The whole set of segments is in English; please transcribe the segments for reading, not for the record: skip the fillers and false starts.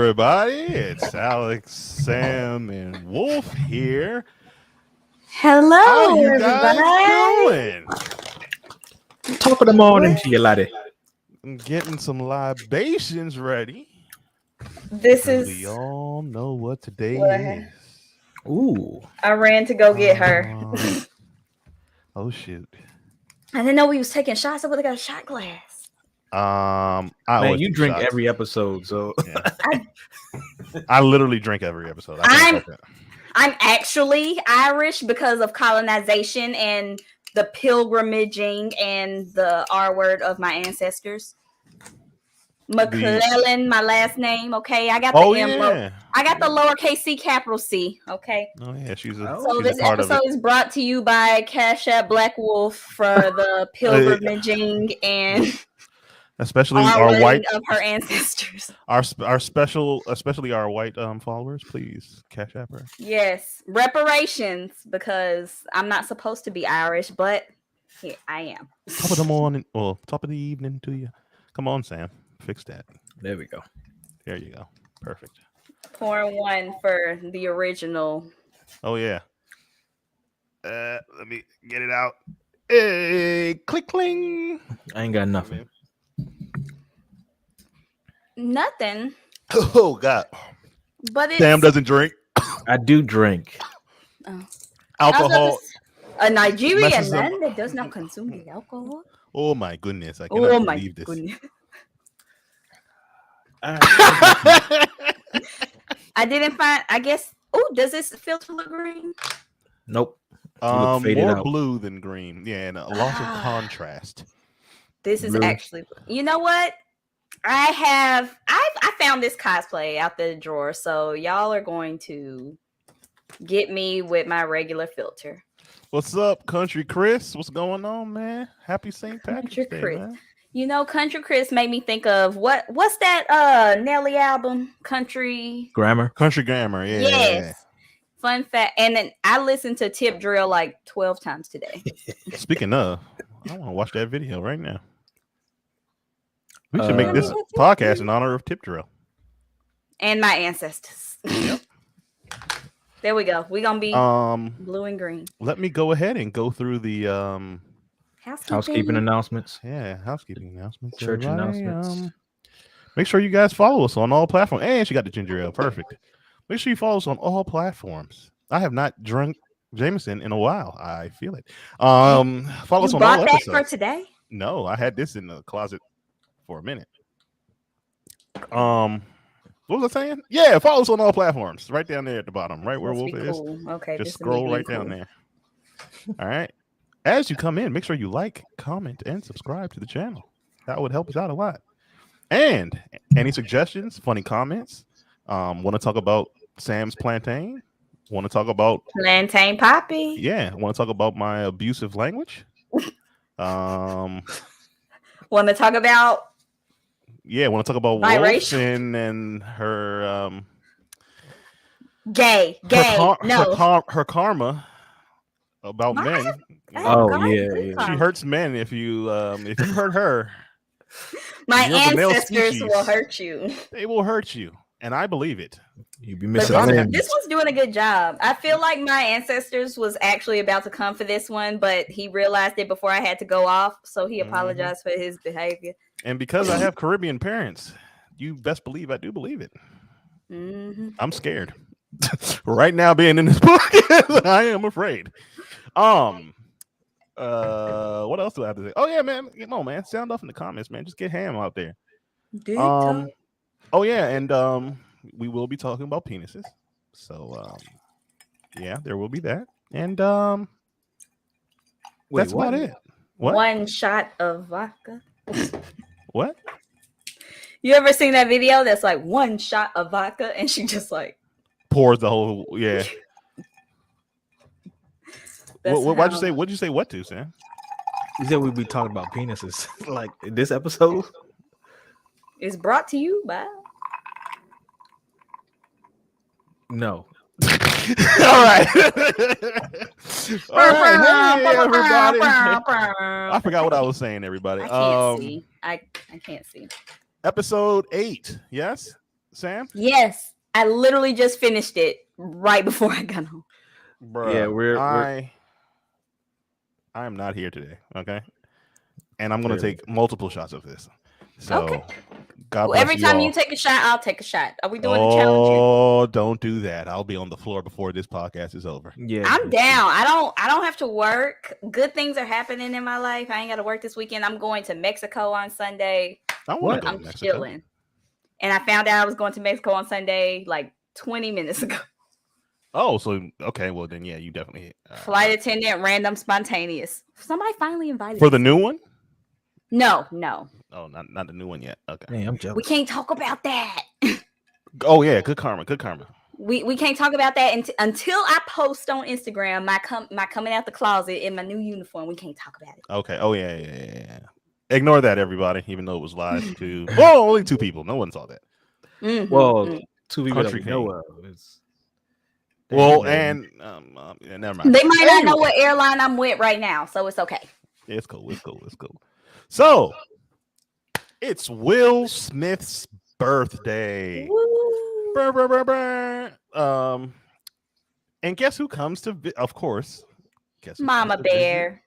everybody. It's Alex, Sam, and Wolf here. Hello, How you everybody. guys doing? Top of the morning to you, laddie. I'm getting some libations ready. This We is. all know what today What? is. Ooh. I ran to go get her. Oh shoot. I didn't know we was taking shots. I would have got a shot glass. I Man, always you do drink shots. every episode, so Yeah. I literally drink every episode. I can't help it. I'm actually Irish because of colonization and the pilgrimaging and the R word of my ancestors. McClellan, my last name. Okay, I got the M. I got the lowercase c, capital C. Okay. Oh yeah, she's a. So she's this a part episode of it. is brought to you by Cash App Black Wolf for the pilgrimaging and Especially R our word white of her ancestors. our special, especially our white followers. Please cash app her. Yes, reparations because I'm not supposed to be Irish, but here I am. Top of the morning, or top of the evening to you. Come on, Sam, fix that. there we go. There you go. Perfect. Pouring one for the original. Oh yeah. Let me get it out. Hey, click cling. I ain't got nothing. Nothing, Oh God. but it's Sam doesn't drink I do drink. alcohol. A Nigerian messes him man that does not consume the alcohol. Oh my goodness! I cannot Oh my believe this. goodness! I I didn't find. I guess. Oh, does this filter look green? Nope. Look faded More out. blue than green. Yeah, and a loss of contrast. This is Really? actually. You know what? I found this cosplay out the drawer, so y'all are going to get me with my regular filter. What's up, Country Chris? What's going on, man? Happy St. Patrick's Country Day, Chris. man. You know, Country Chris made me think of what's that Nelly album? Country Grammar. Country Grammar, yeah. Yes. Fun fact. And then I listened to Tip Drill like 12 times today. Speaking of, I want to watch that video right now. We should make this podcast in honor of Tip Drill. And my ancestors. Yep. There we go. We're gonna be blue and green. Let me go ahead and go through the Housekeeping announcements. housekeeping announcements. Church announcements. Make sure you guys follow us on all platforms. And she got the ginger ale. Perfect. Make sure you follow us on all platforms. I have not drunk Jameson in a while. I feel it. Follow us You on bought all that episodes. for today? No, I had this in the closet for a minute. What was I saying? Yeah, follow us on all platforms. Right down there at the bottom, right where Must Wolf be is. cool. Okay, Just this is me scroll being right down cool. there. All right. As you come in, make sure you like, comment, and subscribe to the channel. That would help us out a lot. And any suggestions, funny comments? Want to talk about Sam's plantain? Want to talk about Plantain Poppy. yeah? Want to talk about my abusive language? Want to talk about Yeah, want to talk about Wolf biracial? and her Gay. her karma about Why? men. Oh, God, yeah, good yeah. karma. She hurts men if you hurt her. My You're the male ancestors species. will hurt you. They will hurt you, and I believe it. You be But missing I'm- limbs. this one's doing a good job. I feel like my ancestors was actually about to come for this one, but he realized it before I had to go off, so he apologized for his behavior. And because I have Caribbean parents, you best believe I do believe it. Mm-hmm. I'm scared. Right now, being in this podcast, I am afraid. What else do I have to say? Oh yeah, man. Come on, man. Sound off in the comments, man. Just get ham out there. Oh yeah, and we will be talking about penises. So yeah, there will be that. And that's about it. What? One shot of vodka. What? You ever seen that video that's like one shot of vodka and she just like Pours the whole yeah. that's Why'd you how- say? What'd you say? What to, Sam? You said we'd be talking about penises like in this episode. It's brought to you by No. All right. All right. Hey, everybody. I forgot what I was saying, everybody. I can't see. I can't see. Episode 8. Yes. Sam? Yes, I literally just finished it right before I got home. Bruh, Yeah, we're I am not here today. Okay, and I'm gonna Really? take multiple shots of this. So, Okay. God Well, bless every you time all. you take a shot, I'll take a shot. Are we doing the challenge? Oh, don't do that. I'll be on the floor before this podcast is over. Yeah, I'm down. I don't have to work. Good things are happening in my life. I ain't got to work this weekend. I'm going to Mexico on Sunday. I want What? to go I'm to Mexico. chilling. And I found out I was going to Mexico on Sunday like 20 minutes ago. Oh, so okay. Well, then, yeah, you definitely Flight attendant, random, spontaneous. Somebody finally invited for me. the new one. No. Oh, not the new one yet. Okay. Man, I'm We jealous. can't talk about that. Oh yeah, good karma. Good karma. We can't talk about that until I post on Instagram my coming out the closet in my new uniform. We can't talk about it. Okay. Oh yeah. Ignore that, everybody. Even though it was live to only 2 people. No one saw that. Mhm, Well, mhm. 2 people Country that we know King. of. Is Well, Damn. and yeah, never mind. They might not know Anyway. what airline I'm with right now, so it's okay. It's cool. So it's Will Smith's birthday. Woo. Brr, brr, brr, brr. And guess who comes to? Of course, guess who Mama comes to visit? Bear.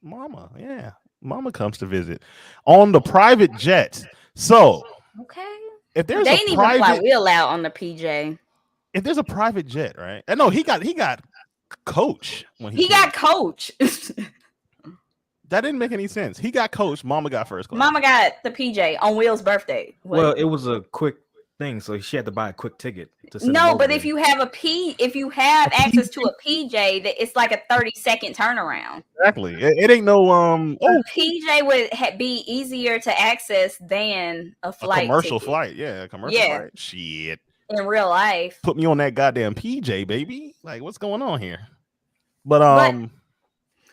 Mama, yeah, Mama comes to visit on the private jet. So Okay. if there's They a didn't even fly private, Will out on the PJ. if there's a private jet, right? And no, he got coach when He came. got coach. That didn't make any sense. He got coach. Mama got first class. Mama got the PJ on Will's birthday. What? Well, it was a quick thing, so she had to buy a quick ticket to send him No, over but there. if you have access to a PJ, that it's like a 30-second turnaround. Exactly. It ain't no A PJ would be easier to access than a a flight commercial ticket flight. Yeah, a commercial Yeah. flight. Shit. in real life. Put me on that goddamn PJ, baby. Like, what's going on here? But But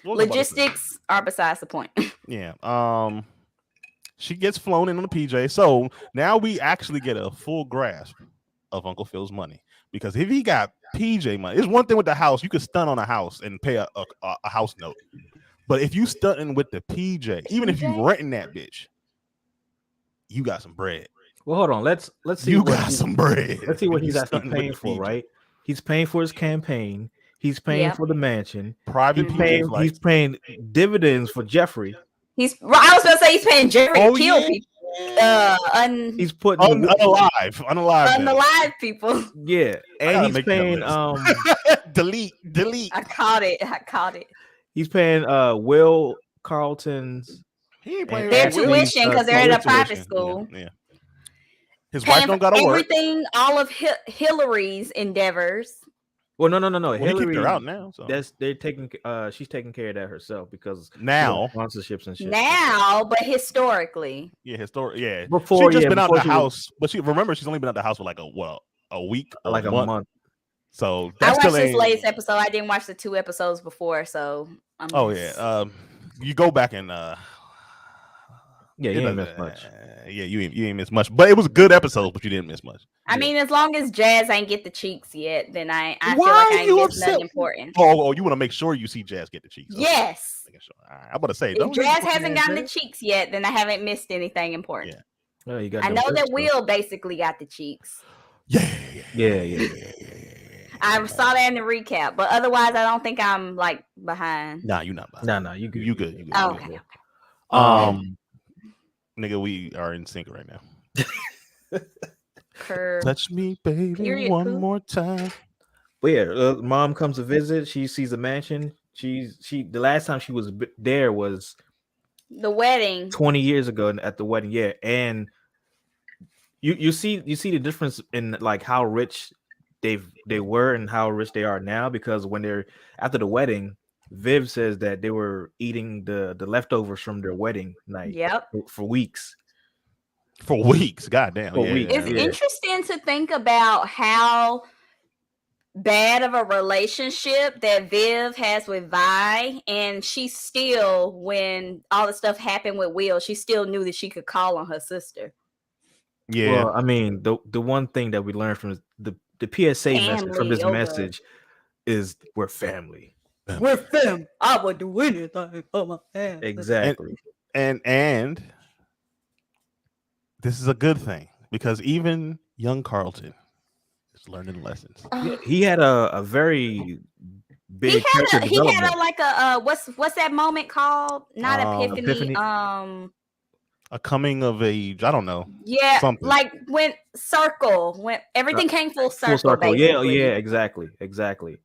what was I about to say? logistics are besides the point. Yeah. She gets flown in on the PJ. So now we actually get a full grasp of Uncle Phil's money. Because if he got PJ money, it's one thing with the house. You could stunt on a house and pay a house note. But if you stunting with the PJ, even if you PJ? renting that bitch, you got some bread. Well, hold on. Let's see. You what got some bread. Let's see what You he's actually stunting with paying the for, PJ. right? He's paying for his campaign. He's paying Yep. for the mansion. Private PJ He's paying dividends for Jeffrey. I was gonna say he's paying Jerry to kill people. He's putting Unalive people. Yeah, and he's paying delete. I caught it. He's paying Will Carlton's He ain't paying Their for Will. tuition because they're in a private tuition. school. Yeah. His Paying wife don't for gotta work. everything, all of Hilary's endeavors. Well, no. Well, he Hillary, kicked her out now. So they're taking. She's taking care of that herself because now sponsorships and shit. Now, but historically, yeah. Before, she's just yeah, been out before the she house, but she's only been out the house for like a week, or like a month. So I that's watched still this ain't. latest episode. I didn't watch the 2 episodes before, so I'm just... You go back and Yeah, you ain't miss much. Yeah, you ain't miss much, but it was a good episode, but you didn't miss much. I mean, as long as Jazz ain't get the cheeks yet, then I feel Why like I are you ain't missed upset? nothing important. Oh, you want to make sure you see Jazz get the cheeks. Okay. Yes. Making sure. All right. I'm about to say, If Jazz hasn't gotten the cheeks yet, then I haven't missed anything important. Yeah. Well, you got I know that Will basically got the cheeks. Yeah. I saw that in the recap, but otherwise, I don't think I'm like behind. Nah, you're not behind. No, you good. You good. Oh, okay. Nigga, we are in sync right now. Curve. Touch me, baby, Period, one poop. more time. But yeah, mom comes to visit. She sees the mansion. The last time she was there was The wedding. 20 years ago at the wedding. Yeah, and you see the difference in like how rich they were and how rich they are now, because when they're after the wedding, Viv says that they were eating the leftovers from their wedding night. Yep. For weeks. For weeks, goddamn. For weeks. It's interesting to think about how bad of a relationship that Viv has with Vi, and she still, when all the stuff happened with Will, she still knew that she could call on her sister. Yeah. Well, I mean, the one thing that we learned from the PSA message from this message is we're family. We're fam. I would do anything for my family. Exactly. And this is a good thing, because even young Carlton is learning lessons. Yeah, he had a very big character he had development. a what's that moment called? Not epiphany. Epiphany. A coming of age. I don't know. Yeah, Something. like when everything came full circle. Yeah, basically. yeah, exactly.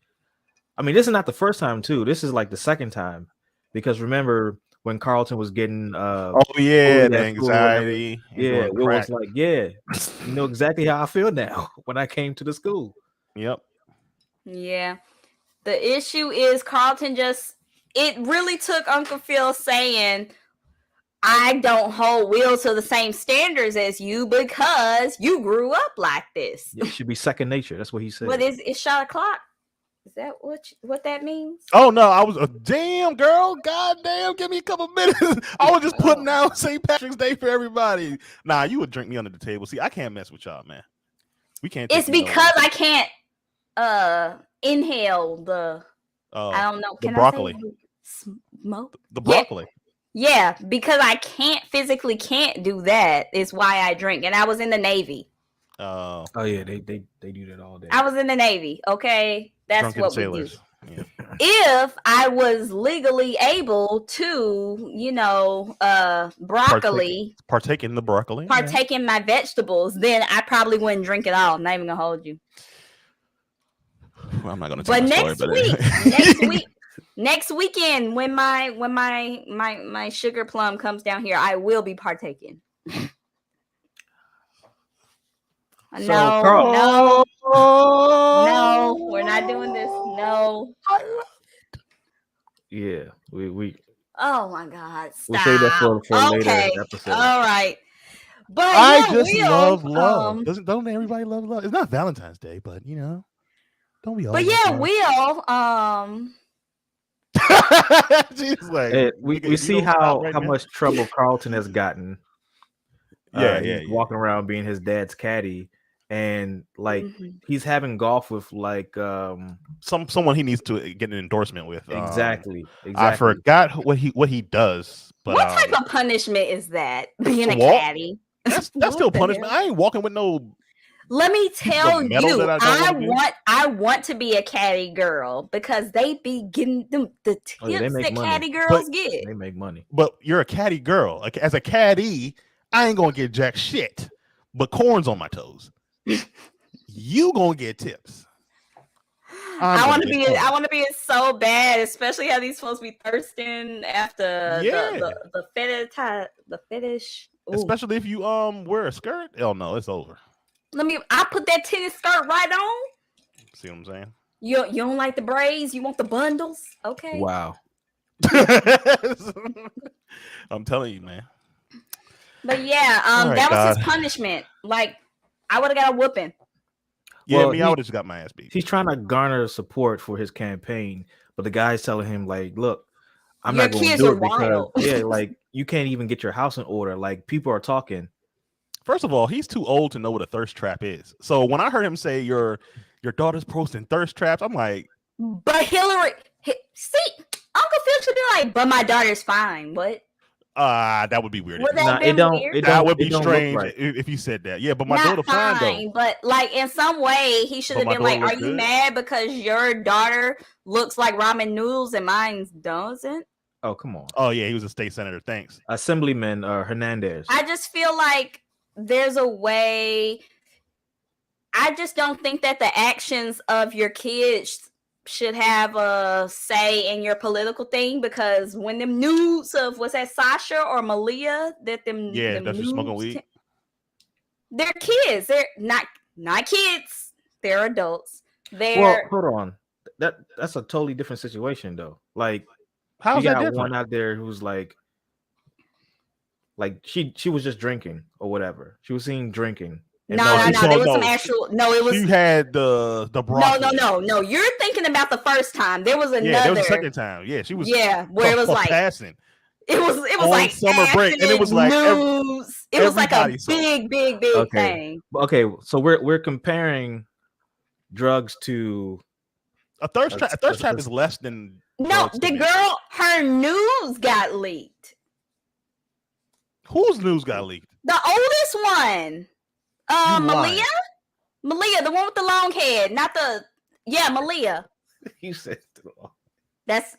I mean, this is not the first time too. This is like the second time, because remember when Carlton was getting oh yeah, bullied the at school and anxiety. and yeah, going Will was crack. like, yeah, you know exactly how I feel now when I came to the school. Yep. Yeah. The issue is Carlton it really took Uncle Phil saying, I don't hold Will to the same standards as you because you grew up like this. Yeah, it should be second nature. That's what he said. What is it's shot o'clock? Is that what that means? Oh no, I was a damn girl. God damn, give me a couple minutes. I was just putting out St. Patrick's Day for everybody. Nah, you would drink me under the table. See, I can't mess with y'all, man. We can't. It's because I can't inhale the I don't know. The Can broccoli. I say smoke? The broccoli. Yeah, because I physically can't do that. Is why I drink. And I was in the Navy. Oh yeah, they do that all day. I was in the Navy. Okay, that's Drunken what sailors. we do. Yeah. If I was legally able to, broccoli, partake in the broccoli, partake in my vegetables, then I probably wouldn't drink at all. I'm not even gonna hold you. Well, I'm not gonna tell the story, next weekend, when my sugar plum comes down here, I will be partaking. No, we're not doing this. No. Yeah, we. Oh my God! Stop. We'll save that for later episode. All right. But I just love love. Don't everybody love love? It's not Valentine's Day, but don't we all? But yeah, Will. She's like, hey, we see how much trouble Carlton has gotten. Yeah, walking around being his dad's caddy. And like he's having golf with like someone he needs to get an endorsement with. Exactly. I forgot what he does. But what type of punishment is that? Being a caddy. That's still punishment. I ain't walking with no. Let me tell you, I want to be a caddy girl because they be getting the tips that caddy girls get. They make money. But you're a caddy girl. Like as a caddy, I ain't gonna get jack shit. But corns on my toes. You gonna get tips. I want to be it so bad, especially how these folks be thirsting after the fetish. Ooh. Especially if you wear a skirt. Hell no, it's over. I put that tennis skirt right on. See what I'm saying? You don't like the braids? You want the bundles? Okay. Wow. I'm telling you, man. But yeah, that was his punishment. Like, I would have got a whooping. Yeah, I would have just got my ass beat. He's trying to garner support for his campaign, but the guy's telling him, like, look, I'm not going to do it because, like, you can't even get your house in order. Like, people are talking. First of all, he's too old to know what a thirst trap is. So when I heard him say your daughter's posting thirst traps, I'm like, but Hilary, see, Uncle Phil should be like, but my daughter's fine. What? That would be weird. That would be strange if you said that. Yeah, but my daughter fine though. But like in some way, he should have been like, "Are you mad because your daughter looks like ramen noodles and mine doesn't?" Oh, come on. Oh yeah, he was a state senator. Thanks, Assemblyman Hernandez. I just feel like there's a way. I just don't think that the actions of your kids should have a say in your political thing, because when them nudes of was that Sasha or Malia that them that's just smoking weed. They're kids. They're not kids. They're adults. Well, hold on. That's a totally different situation though. Like, how is that different? One out there who's like she was just drinking or whatever. She was seen drinking. No. There was some actual. No, it was. You had the broccoli. No. You're thinking about the first time. There was another. Yeah, there was a second time. Yeah, she was. Yeah, where it was like passing. It was like summer break, and it was like news. It was like a big thing. Okay, so we're comparing drugs to a thirst trap. A thirst trap is less than. No, the girl, her news got leaked. Whose news got leaked? The oldest one. Malia? Malia, the one with the long head, not the Malia. You said That's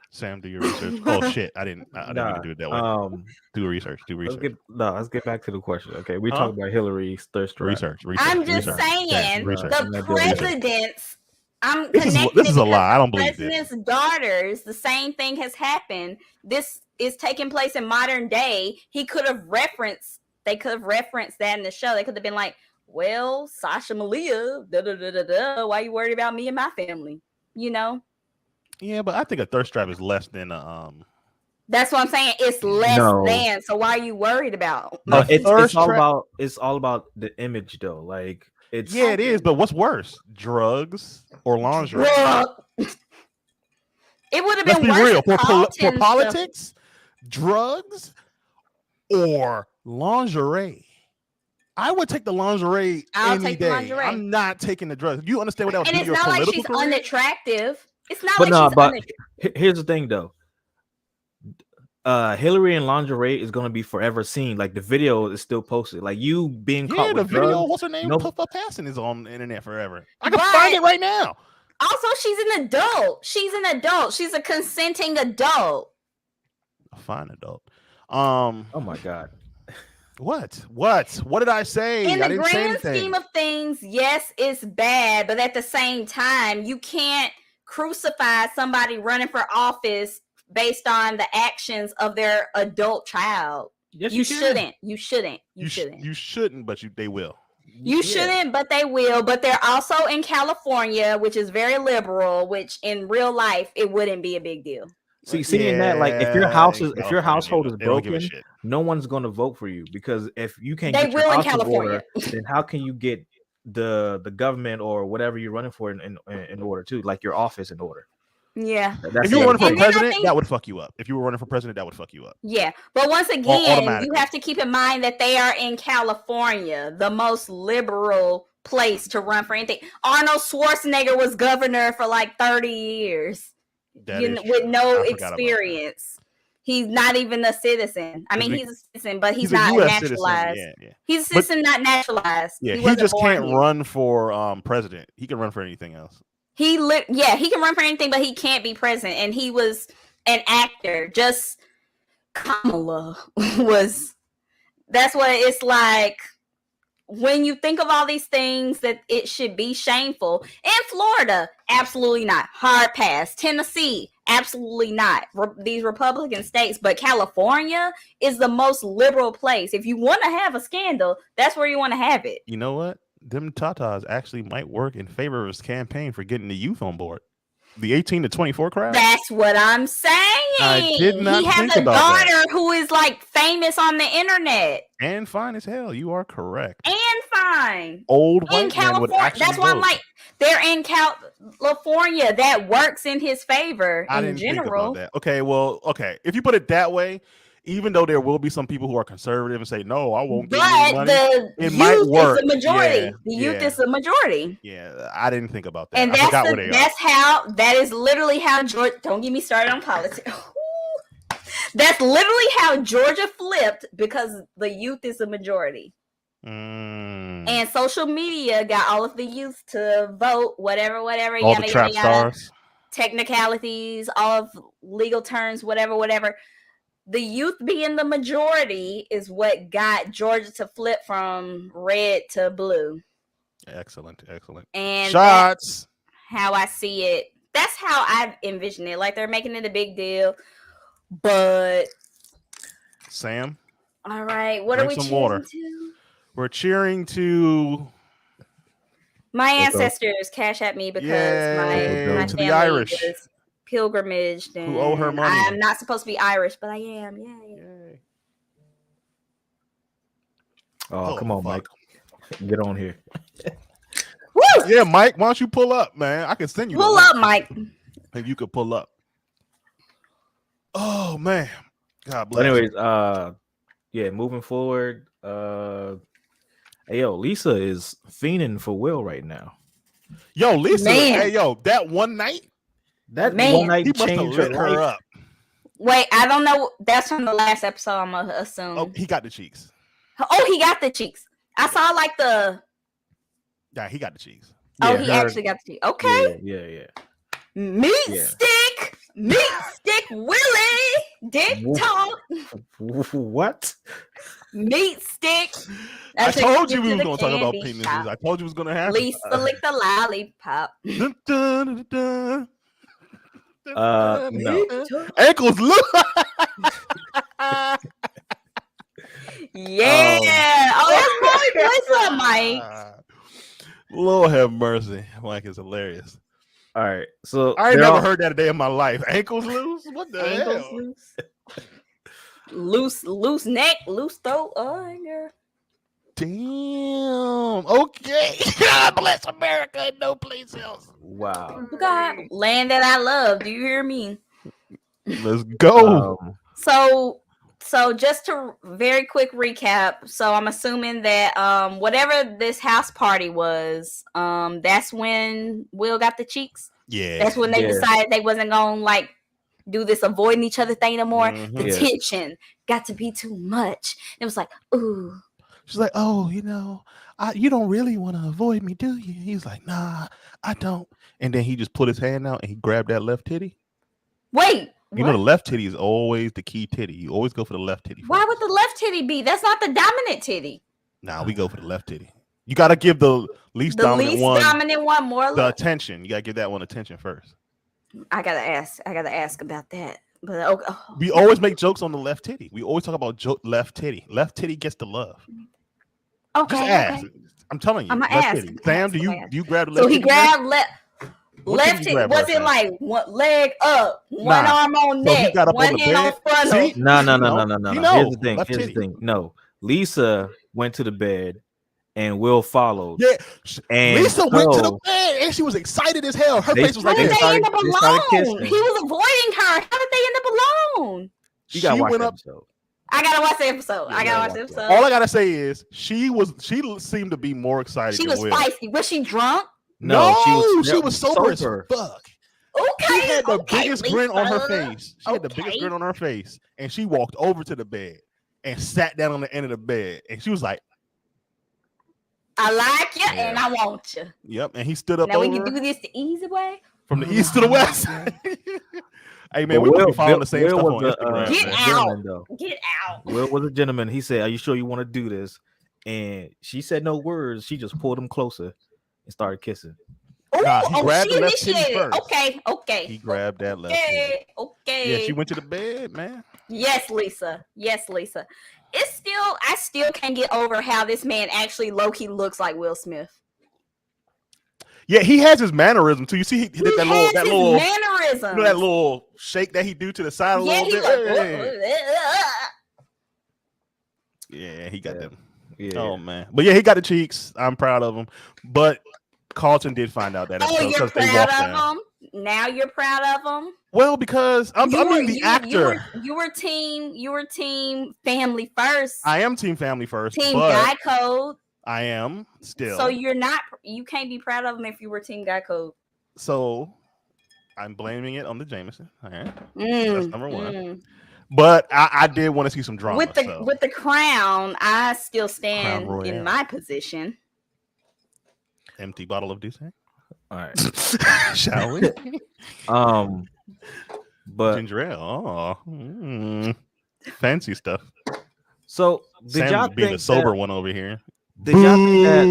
Sam, do your research. Oh shit, I didn't mean to do it that way. Do research. Let's get back to the question. Okay, we talked about Hillary's thirst trap. Research. I'm just saying the presidents. I'm connecting this is it a lie. I don't the believe this. president's daughters. The same thing has happened. This is taking place in modern day. They could have referenced that in the show. They could have been like, well, Sasha Malia, why are you worried about me and my family? You know? Yeah, but I think a thirst trap is less than That's what I'm saying. It's less than. So why are you worried about? No, it's all about the image though. Like it is. But what's worse, drugs or lingerie? It would have Let's been be worse real for politics, drugs, or lingerie. I would take the lingerie any day. I'm not taking the drugs. You understand what that would do? And it's not like she's unattractive. It's not but like she's but here's the thing though. Hilary in lingerie is gonna be forever seen. Like the video is still posted. Like you being caught with the video. drugs, What's her name? Puff Passing is on the internet forever. I can find it right now. Also, she's an adult. She's a consenting adult. A fine adult. Oh my god. What did I say? In the grand scheme of things, yes, it's bad, but at the same time, you can't crucify somebody running for office based on the actions of their adult child. Yes, you shouldn't. You shouldn't, but they will. You shouldn't, but they will. But they're also in California, which is very liberal, which in real life, it wouldn't be a big deal. Seeing that, like if your household is broken, no one's gonna vote for you because if you can't get your house in order, then how can you get the government or whatever you're running for in order too, like your office in order? Yeah. If you were running for president, that would fuck you up. If you were running for president, that would fuck you up. Yeah. But once again, you have to keep in mind that they are in California, the most liberal place to run for anything. Arnold Schwarzenegger was governor for like 30 years with no experience. He's not even a citizen. I mean, he's a citizen, but he's not naturalized. He's a citizen, not naturalized. Yeah, he just can't run for president. He can run for anything else. He can run for anything, but he can't be president. And he was an actor. Just Kamala was. That's what it's like. When you think of all these things that it should be shameful. In Florida, absolutely not. Hard pass. Tennessee, absolutely not. These Republican states. But California is the most liberal place. If you want to have a scandal, that's where you want to have it. You know what? Them Tatas actually might work in favor of his campaign for getting the youth on board. The 18 to 24 crowd. That's what I'm saying. I did not He has a daughter who is like famous on the internet. And fine as hell. You are correct. And fine. Old white man would actually That's why I'm like, they're in California. That works in his favor in general. Think about that. Okay. If you put it that way, even though there will be some people who are conservative and say, no, I won't give you money. It might work. The majority. The youth is the majority. Yeah, I didn't think about that. And that is literally how Georgia, don't get me started on politics. That's literally how Georgia flipped because the youth is the majority. And social media got all of the youth to vote, whatever, all yada, the trap yada, yada. stars. Technicalities, all of legal terms, whatever. The youth being the majority is what got Georgia to flip from red to blue. Excellent. And shots. How I see it. That's how I envision it. Like they're making it a big deal. But Sam. All right. What are we cheering to? We're cheering to my ancestors cash at me because my to family the Irish. is pilgrimaged and who owe her money. I'm not supposed to be Irish, but I am. Yay. Oh, come on, Mike. Get on here. Woo! Yeah, Mike, why don't you pull up, man? I can send you. Pull up, Mike. If you could pull up. Oh man. God bless. Anyways, moving forward. Lisa is fiending for Will right now. Yo, Lisa, that one night. One night he must have lit her up. Wait, I don't know. That's from the last episode, I'm gonna assume. Oh, he got the cheeks. Oh, he got the cheeks. I saw like the Yeah, he got the cheeks. Oh, he actually got the cheeks. Okay. Yeah. Meat stick Willie. Dick talk. What? Meat stick. I That's told you we to was the gonna talk about candy penises. shop. I told you it was gonna happen. Lisa licked the lollipop. Dun, dun, dun, dun. No. Ankles look. Yeah. Oh, that's Mike. What's up, Mike? Lord have mercy. Mike is hilarious. All right. So I ain't never heard that a day in my life. Ankles loose? What the Ankles hell? loose neck, loose throat. Oh, girl. Damn. Okay. God bless America and no place else. Wow. God, land that I love. Do you hear me? Let's go. So just to very quick recap. So I'm assuming that whatever this house party was, that's when Will got the cheeks. Yeah. That's when they decided they wasn't gonna like do this avoiding each other thing no more. Mhm. The tension got to be too much. It was like, ooh. She's like, oh, you don't really want to avoid me, do you? He's like, nah, I don't. And then he just put his hand out and he grabbed that left titty. Wait. You know, the left titty is always the key titty. You always go for the left titty first. Why would the left titty be? That's not the dominant titty. Nah, we go for the left titty. You got to give the least dominant one more the attention. You got to give that one attention first. I gotta ask about that. But okay. We always make jokes on the left titty. We always talk about left titty. Left titty gets the love. Okay. Just ask. Okay. I'm telling you. I'm gonna ask. Titty. Sam, do you grab the left? So he titty grabbed left titty. Was it like one leg up, one arm on neck, one hand on frontal? No. Here's the thing. No, Lisa went to the bed. And Will followed. Yeah, and Lisa went to the bed, and she was excited as hell. Her face was like, "How did they end up alone? He was avoiding her. How did they end up alone?" She went up. I gotta watch the episode. All I gotta say is she seemed to be more excited. She was spicy. Was she drunk? No, she was sober as fuck. Okay, she had the biggest grin on her face. She had the biggest grin on her face, and she walked over to the bed and sat down on the end of the bed, and she was like, I like you and I want you. Yep, and he stood up. Now we can do this the easy way. From the east to the west. Hey man, we will be following the same stuff on Instagram. Get out. Will was a gentleman. He said, "Are you sure you want to do this?" And she said no words. She just pulled him closer and started kissing. He grabbed the left titty first. Okay. He grabbed that left titty. Okay. Yeah, she went to the bed, man. Yes, Lisa. I still can't get over how this man actually low-key looks like Will Smith. Yeah, he has his mannerism too. You see, he did that little mannerism. You know that little shake that he do to the side a little bit. Yeah, he got them. Yeah. Oh man, but yeah, he got the cheeks. I'm proud of him. But Carlton did find out that. You're proud of him. Now you're proud of him. Well, because the actor. You were team family first. I am team family first. Team Guy Code. I am still. So you can't be proud of him if you were team Guy Code. So I'm blaming it on the Jameson. All right. That's number one. But I did want to see some drama. With the crown, I still stand in my position. Empty bottle of Douce. All right. Shall we? But ginger ale. Fancy stuff. So did y'all being the sober one over here? Did y'all think that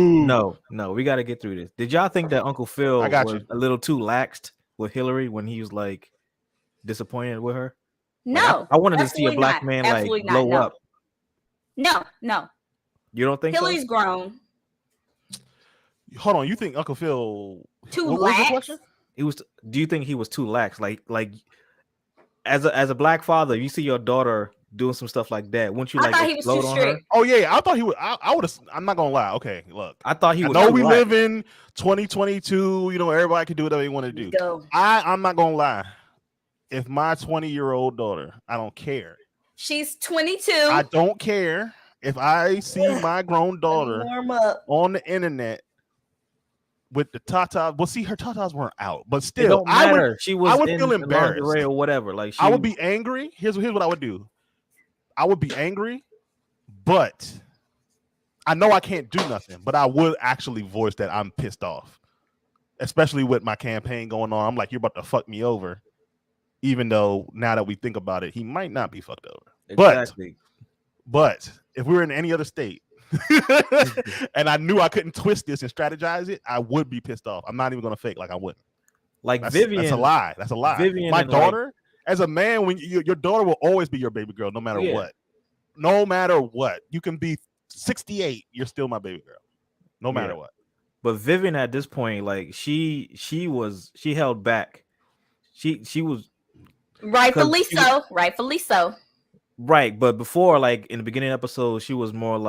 no, we got to get through this. Did y'all think that Uncle Phil was a little too laxed with Hilary when he was like disappointed with her? No, like, I wanted to see a black man like blow up. No. You don't think Hillary's grown? Hold on, you think Uncle Phil too lax? Do you think he was too lax? Like as a black father, you see your daughter doing some stuff like that. Wouldn't you like explode on her? Oh yeah, I thought he would. I would have. I'm not gonna lie. Okay, look, I thought he was. I know we live in 2022. You know, everybody can do whatever they want to do. I'm not gonna lie. If my 20-year-old daughter, I don't care. She's 22. I don't care if I see my grown daughter on the internet with the tatas. Well, see, her tatas weren't out, but still, I would feel embarrassed or whatever. Like I would be angry. Here's what I would do. I would be angry, but I know I can't do nothing, but I would actually voice that I'm pissed off, especially with my campaign going on. I'm like, you're about to fuck me over, even though now that we think about it, he might not be fucked over. Exactly. But if we were in any other state and I knew I couldn't twist this and strategize it, I would be pissed off. I'm not even going to fake like I wouldn't. Like That's Vivian. That's a lie. That's a lie. Vivian my and, daughter, as a man, when your daughter will always be your baby girl, no matter what. No matter what. You can be 68, you're still my baby girl. No matter what. But Vivian at this point, like she held back. She was rightfully so. Right, but before, like in the beginning episode, she was more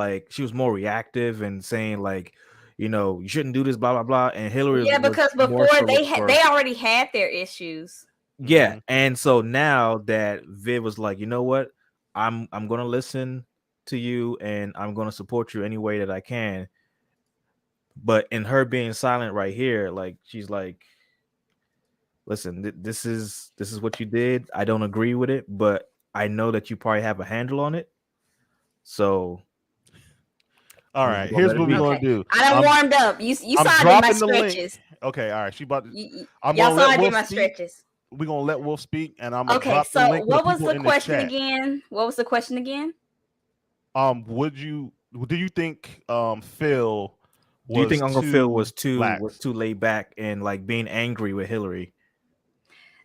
reactive and saying like, you know, you shouldn't do this, blah blah blah. And Hilary, because before they already had their issues. Yeah, mm-hmm. And so now that Viv was like, you know what, I'm gonna listen to you and I'm gonna support you any way that I can. But in her being silent right here, like she's like, listen, this is what you did. I don't agree with it, but I know that you probably have a handle on it. So, all right, here's what we're gonna do. I done warmed up. You saw I did my stretches. Okay, all right. She about to. Y'all saw I did my stretches. We're gonna let Wolf speak, and I'm gonna drop the link. What was the question again? What was the question again? Do you think Phil? Do you think Uncle Phil was too laid back and like being angry with Hilary?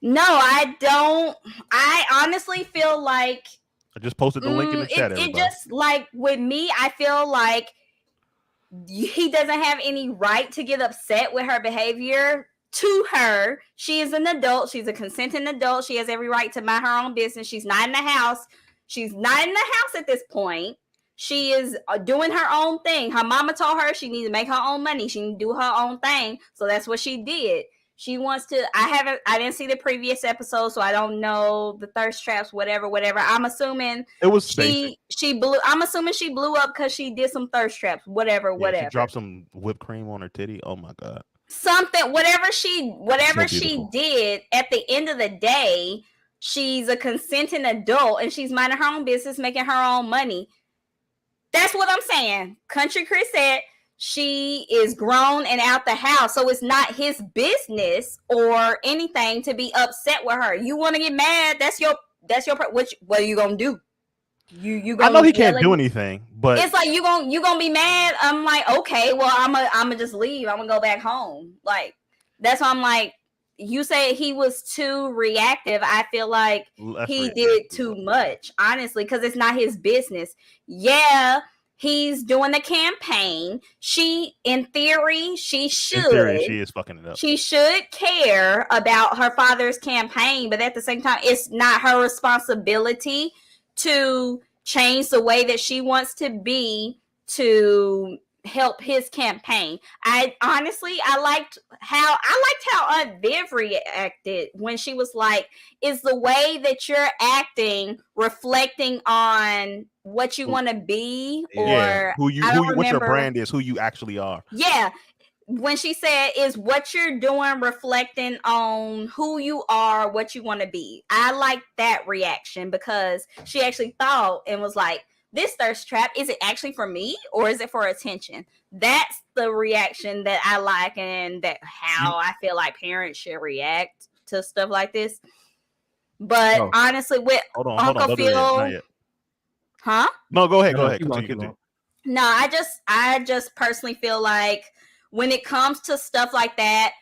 No, I don't. I honestly feel like I just posted the link in the chat. It just like with me, I feel like he doesn't have any right to get upset with her behavior. To her, she is an adult. She's a consenting adult. She has every right to mind her own business. She's not in the house. She's not in the house at this point. She is doing her own thing. Her mama told her she needs to make her own money. She needs to do her own thing. So that's what she did. She wants to. I didn't see the previous episode, so I don't know the thirst traps, whatever. I'm assuming it was she blew. I'm assuming she blew up because she did some thirst traps, whatever. She dropped some whipped cream on her titty. Oh my god. Something, whatever she did. At the end of the day, she's a consenting adult and she's minding her own business, making her own money. That's what I'm saying. Country Chris said she is grown and out the house, so it's not his business or anything to be upset with her. You want to get mad? That's your what are you gonna do? You gonna, I know he can't do anything, but it's like you gonna be mad. I'm like, okay, well, I'm just leave. I'm gonna go back home. Like that's why I'm like, you say he was too reactive. I feel like he did too much, honestly, because it's not his business. Yeah, he's doing the campaign. In theory, she should. She is fucking it up. She should care about her father's campaign, but at the same time, it's not her responsibility to change the way that she wants to be to help his campaign. I liked how Aunt Viv reacted when she was like, is the way that you're acting reflecting on what you want to be, or what your brand is, who you actually are? Yeah. When she said, is what you're doing reflecting on who you are, what you want to be? I like that reaction because she actually thought and was like, this thirst trap, is it actually for me or is it for attention? That's the reaction that I like, and that how I feel like parents should react to stuff like this. But honestly, with Uncle Phil, huh? No, go ahead. Continue. No, I just personally feel like when it comes to stuff like that,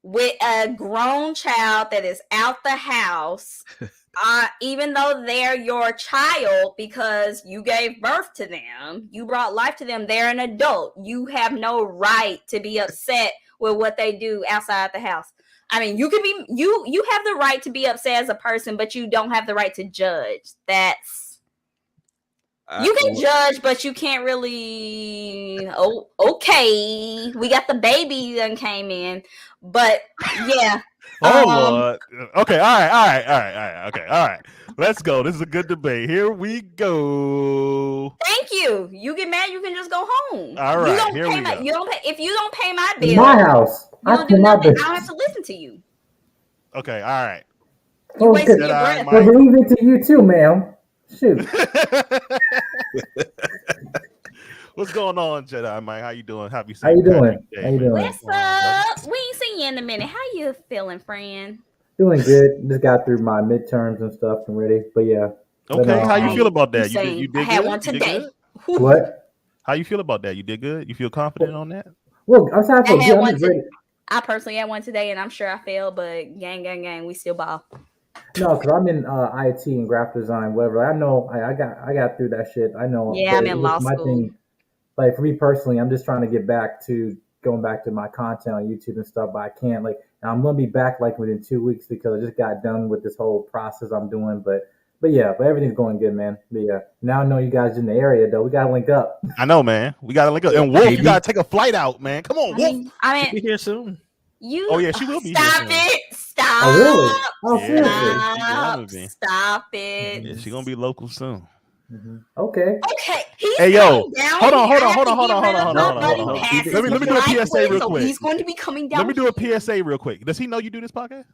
with a grown child that is out the house, even though they're your child because you gave birth to them, you brought life to them, they're an adult. You have no right to be upset with what they do outside the house. I mean, you can be you have the right to be upset as a person, but you don't have the right to judge. You can judge, but you can't really. Oh, okay. We got the baby that came in, but yeah. Lord. Okay. All right. Okay. All right. Let's go. This is a good debate. Here we go. Thank you. You get mad, you can just go home. All right. You don't pay. If you don't pay my bill, my house. I don't do nothing. I don't have to listen to you. Okay. All right. You wasting your breath. Well, leave it to you too, ma'am. Shoot. What's going on, Jedi Mike? How you doing? Happy How you St. doing? Patrick's Day, How you man. doing? What's up? We ain't seen you in a minute. How you feeling, friend? Doing good. Just got through my midterms and stuff and ready. But yeah. Okay, how you um, feel about that? You Saying, did I had good? one You did today. good? What? How you feel about that? You did good? You feel confident on that? Well, I'm sorry I for had good. I'm one just ready. I personally had one today, and I'm sure I failed, but gang, we still ball. No, because I'm in IT and graphic design, whatever. I know I got through that shit. I know, Yeah, but I'm it's in just law my school. thing. Like for me personally, I'm just trying to get back to going back to my content on YouTube and stuff, but I can't. Like, and I'm gonna be back like within 2 weeks because I just got done with this whole process I'm doing. But yeah, but everything's going good, man. But yeah, now I know you guys in the area though. We gotta link up. I know, man. We gotta link up. And Wolf, you gotta take a flight out, man. Come on, Wolf. She'll be here soon. You. Oh yeah, she will be Stop here soon. it! Stop! Oh really? Oh Yeah, seriously? she gonna be. Stop it! Yeah, she gonna be local soon. Okay. Okay, he's Hey yo, coming down. hold on. I have to hold get rid on. of my buddy No, passes Let me do a right PSA quick, real so quick. he's going to be coming down. Let me do a here. PSA real quick. Does he know you do this podcast?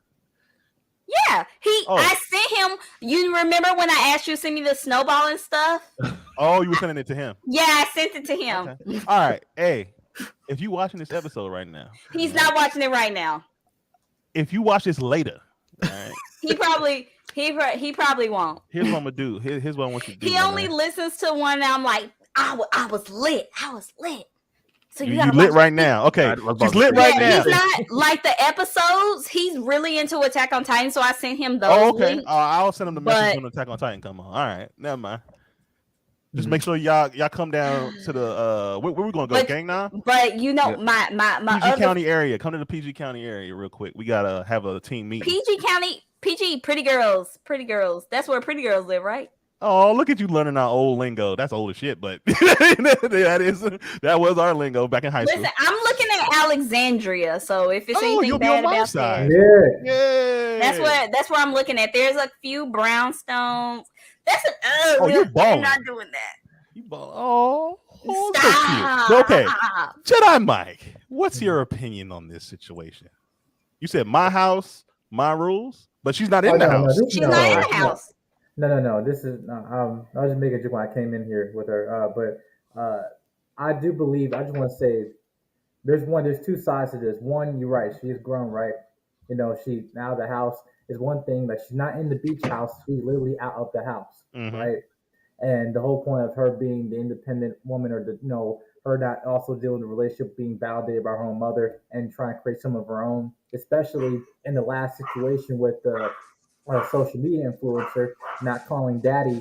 Yeah, I sent him. You remember when I asked you to send me the snowball and stuff? Oh, you were sending it to him. Yeah, I sent it to him. Okay. All right. Hey, if you watching this episode right now, He's not watching it right now. if you watch this later, all right, He probably won't. here's what I'm gonna do. Here's what I want you to do. He only listens to one. And I'm like, I was lit. So You gotta lit watch right it. now. Okay, I was about she's to lit say, right Yeah, now. he's not like the episodes. He's really into Attack on Titan, so I sent him those. Oh, okay. links. I'll send him the message But- when Attack on Titan come on. All right, never mind. Just make sure y'all come down to the where we gonna go? But- Gang now? But you know, Yeah. my PG other County area. Come to the PG County area real quick. We gotta have a team meeting. PG County, PG, pretty girls. That's where pretty girls live, right? Oh, look at you learning our old lingo. That's old as shit, but that was our lingo back in high school. Listen, I'm looking at Alexandria, so if it's anything you'll be on bad my about side. that, Yeah. Yeah. that's where I'm looking at. There's a few brownstones. That's you're we're balling. not doing that. You oh, so Stop. cute. Okay, Jedi Mike, what's your opinion on this situation? You said my house, my rules, but she's not in the house. She's not in the house. No. This is I was just making a joke when I came in here with her. But I do believe. I just want to say, There's two sides to this. One, you're right. She is grown, right? You know, she now the house is one thing. Like she's not in the beach house. She's literally out of the house, right? And the whole point of her being the independent woman, or her not also dealing with the relationship, being validated by her own mother, and trying to create some of her own, especially in the last situation with the social media influencer not calling daddy,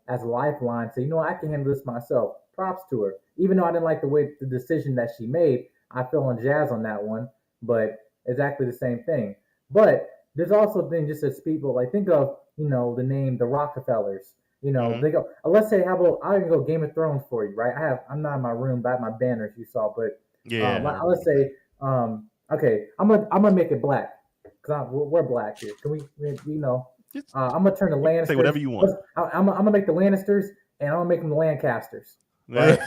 as a lifeline. So, I can handle this myself. Props to her. Even though I didn't like the decision that she made, I feel on jazz on that one, but exactly the same thing. But there's also things just as people, like think of, the name, the Rockefellers. They go, let's say, how about, I'll even go Game of Thrones for you, right? I'm not in my room, but I have my banners you saw, but let's say, okay, I'm gonna make it black. Cause we're black here. Can we I'm gonna turn the Lannisters. Say whatever you want. I'm gonna make the Lannisters, and I'm gonna make them the Lancasters. Right?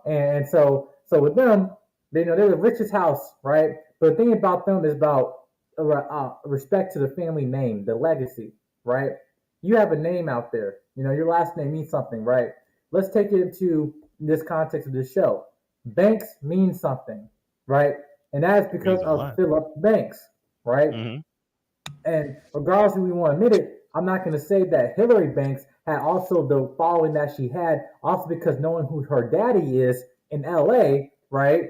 and so with them, they're the richest house, right? But the thing about them is about respect to the family name, the legacy, right? You have a name out there. Your last name means something, right? Let's take it into this context of this show. Banks means something, right? And that is because of Philip Banks, right? And regardless if we want to admit it, I'm not going to say that Hilary Banks had also the following that she had, also because knowing who her daddy is in LA, right?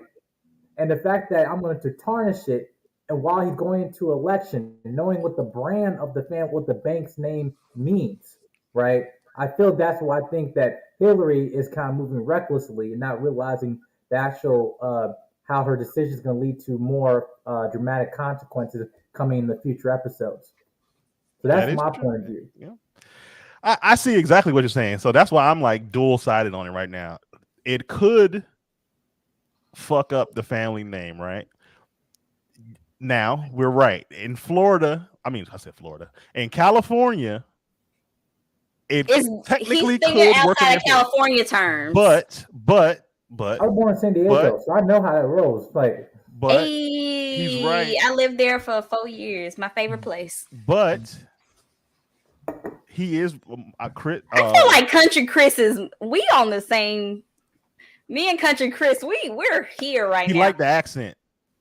And the fact that I'm going to tarnish it, and while he's going into election, knowing what the brand of the family, what the Banks name means, right? I feel that's why I think that Hilary is kind of moving recklessly and not realizing the actual how her decision is going to lead to more dramatic consequences coming in the future episodes. So that's my point of view. Yeah. I see exactly what you're saying. So that's why I'm like dual-sided on it right now. It could fuck up the family name, right? Now, we're right. In Florida, I said Florida. In California, it technically could work in California terms. But I was born in San Diego, so I know how it rolls. But he's right. I lived there for 4 years. My favorite place. But he is I feel like Country Chris we on the same Me and Country Chris, we're here right He now. liked the accent.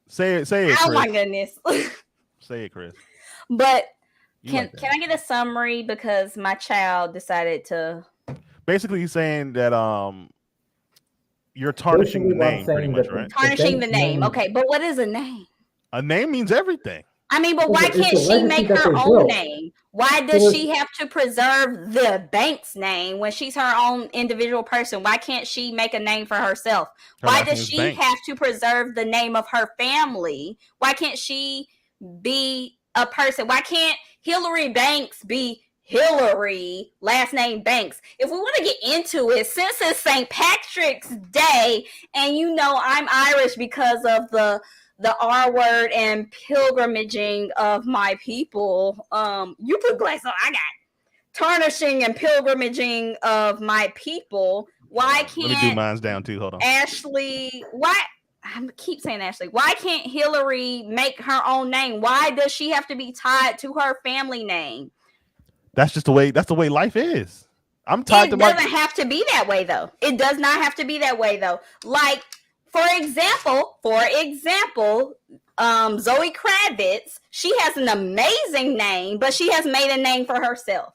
Say it, oh Chris. my goodness. Say it, Chris. But You can like that. can I get a summary because my child decided to Basically, he's saying that you're tarnishing the Basically, what I'm name pretty saying much, that right? tarnishing the bank's name. name- Okay, but what is a name? A name means everything. I mean, but why It's a can't she legacy make that her they own built. name? Why does she have to preserve the bank's name when she's her own individual person? Why can't she make a name for herself? Her Why last does name's she Banks. have to preserve the name of her family? Why can't she be a person? Why can't Hilary Banks be Hilary, last name Banks? If we want to get into it, since it's St. Patrick's Day, and you know I'm Irish because of the R word and pilgrimaging of my people. You put glasses on, I got tarnishing and pilgrimaging of my people. Why Let me do can't mine's down too. Hold on. Ashley? Why? I keep saying Ashley. Why can't Hilary make her own name? Why does she have to be tied to her family name? That's just the way. That's the way life is. I'm tied to It my. doesn't have to be that way, though. It does not have to be that way, though. Like, for example, Zoe Kravitz, she has an amazing name, but she has made a name for herself.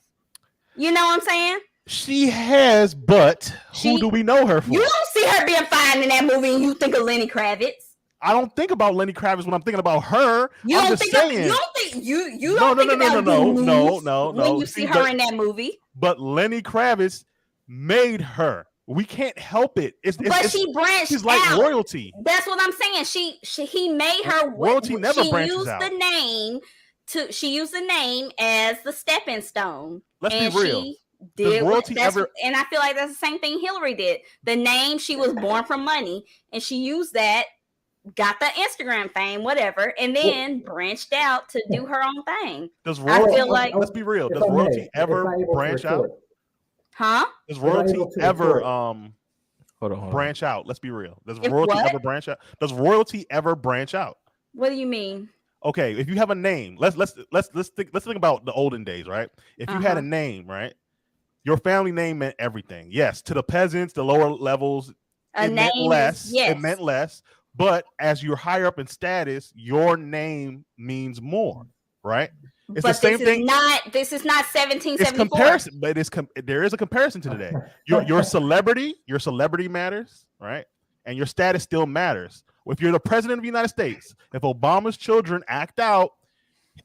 You know what I'm saying? She has, but who She- do we know her for? You don't see her being fine in that movie, and you think of Lenny Kravitz. I don't think about Lenny Kravitz when I'm thinking about her. You I'm don't just think saying. you don't think you No, don't no, think no, about no, Boo no, Moves no, when no. you see See, her in that movie. But Lenny Kravitz made her. We can't help it. But she branched She's like out. royalty. That's what I'm saying. He made her Royalty never she branches used out. the name she used the name as the stepping stone. Let's and be real. She Does did royalty ever? and I feel like that's the same thing Hilary did. The name, she was born from money, and she used that, got the Instagram fame, whatever, and then branched out to do her own thing. Does I royalty? feel like, Let's be real. If Does I may, royalty if ever I'm able to branch out? retort. huh? Does If I'm royalty able to ever retort. Hold on. branch out? Let's be real. Does If royalty what? ever branch out? Does royalty ever branch out? What do you mean? Okay, if you have a name, let's think about the olden days, right? If you had a Uh-huh. name, right, your family name meant everything. Yes, to the peasants, the lower levels, A it meant name less. is, yes. It meant less. But as you're higher up in status, your name means more, right? It's But the same thing. This is not It's 1774. comparison, but there is a comparison to today. Your celebrity matters, right? And your status still matters. If you're the president of the United States, if Obama's children act out,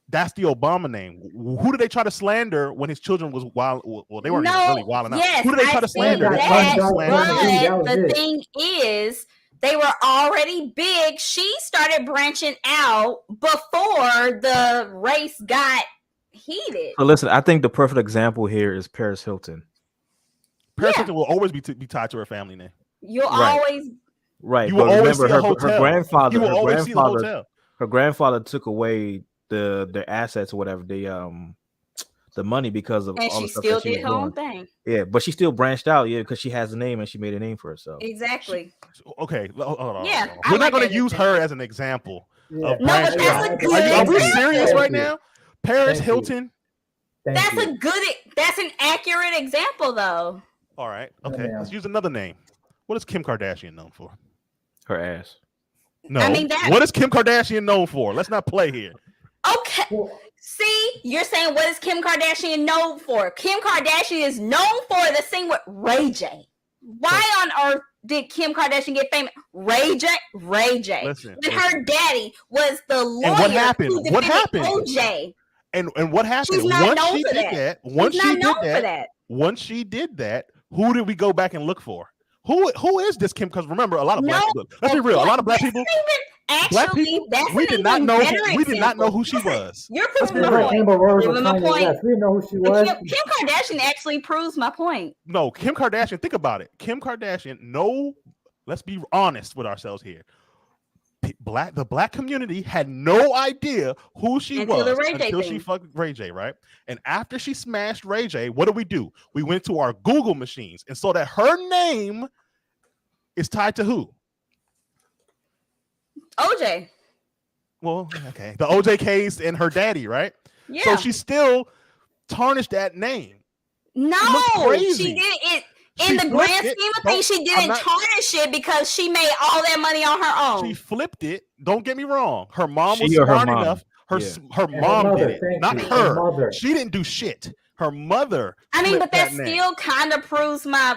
that's the Obama name. Who did they try to slander when his children was wild? Well, they weren't even really wilding out. Yes, Who did they try I to see slander? They that, tried to slander him. but the thing is, they were already big. She started branching out before the race got heated. So listen, I think the perfect example here is Paris Hilton. Paris Hilton will always be tied to her family name. You'll Right. always Right. You will but always remember see a her hotel. grandfather. You will Her always see the grandfather. hotel. Her grandfather took away the assets or whatever, the money because of and all she the stuff still that she did was her own doing. thing. Yeah, but she still branched out, because she has a name and she made a name for herself. Exactly. Okay, hold on. Yeah, hold on. I We're like not going that to use example. her as an example. Yeah. Of No, but branching that's out. a good Are we example. serious right Thank you. now? Paris Thank you. Hilton. Thank That's you. that's an accurate example, though. All right. No, Okay. ma'am. Let's use another name. What is Kim Kardashian known for? Her ass. No. I mean, that- What is Kim Kardashian known for? Let's not play here. Okay. Well, See, you're saying what is Kim Kardashian known for? Kim Kardashian is known for the scene with Ray J. Why on earth did Kim Kardashian get famous? Ray J. Listen, When her daddy was the lawyer what happened? who What defended happened? OJ. And what happened? She's not Once known she for did that. that, once She's she not did known for that, that. once she did that, who did we go back and look for? Who is this Kim? Because remember, a lot of black No, people. Let's be real. A lot of black that's people. Even, Black actually, people. that's We an did not even know. better We did not know example. who she Listen, was. You're Let's proving be my real. point. Amber Rose Proving was my Kanye point. West. We didn't know who she But was. Kim Kardashian actually proves my point. No, Kim Kardashian. Think about it. Kim Kardashian. No, let's be honest with ourselves here. The black community had no idea who she Until was the Ray J until she thing. fucked Ray J, right? And after she smashed Ray J, what do? We went to our Google machines and saw that her name is tied to who? OJ. Well, okay, the OJ case and her daddy, right? Yeah. So she still tarnished that name. No, looked crazy. she did it. in the flipped grand it. scheme of Don't- things, she I'm didn't not- tarnish it because she made all that money on her She own. flipped it. Don't get me wrong. Her mom was She or her smart mom? enough. Her Yeah. her And her mom mother, did it, thank not you, her her. mother. She didn't do shit. Her mother. I mean, flipped but that that name. still kind of proves my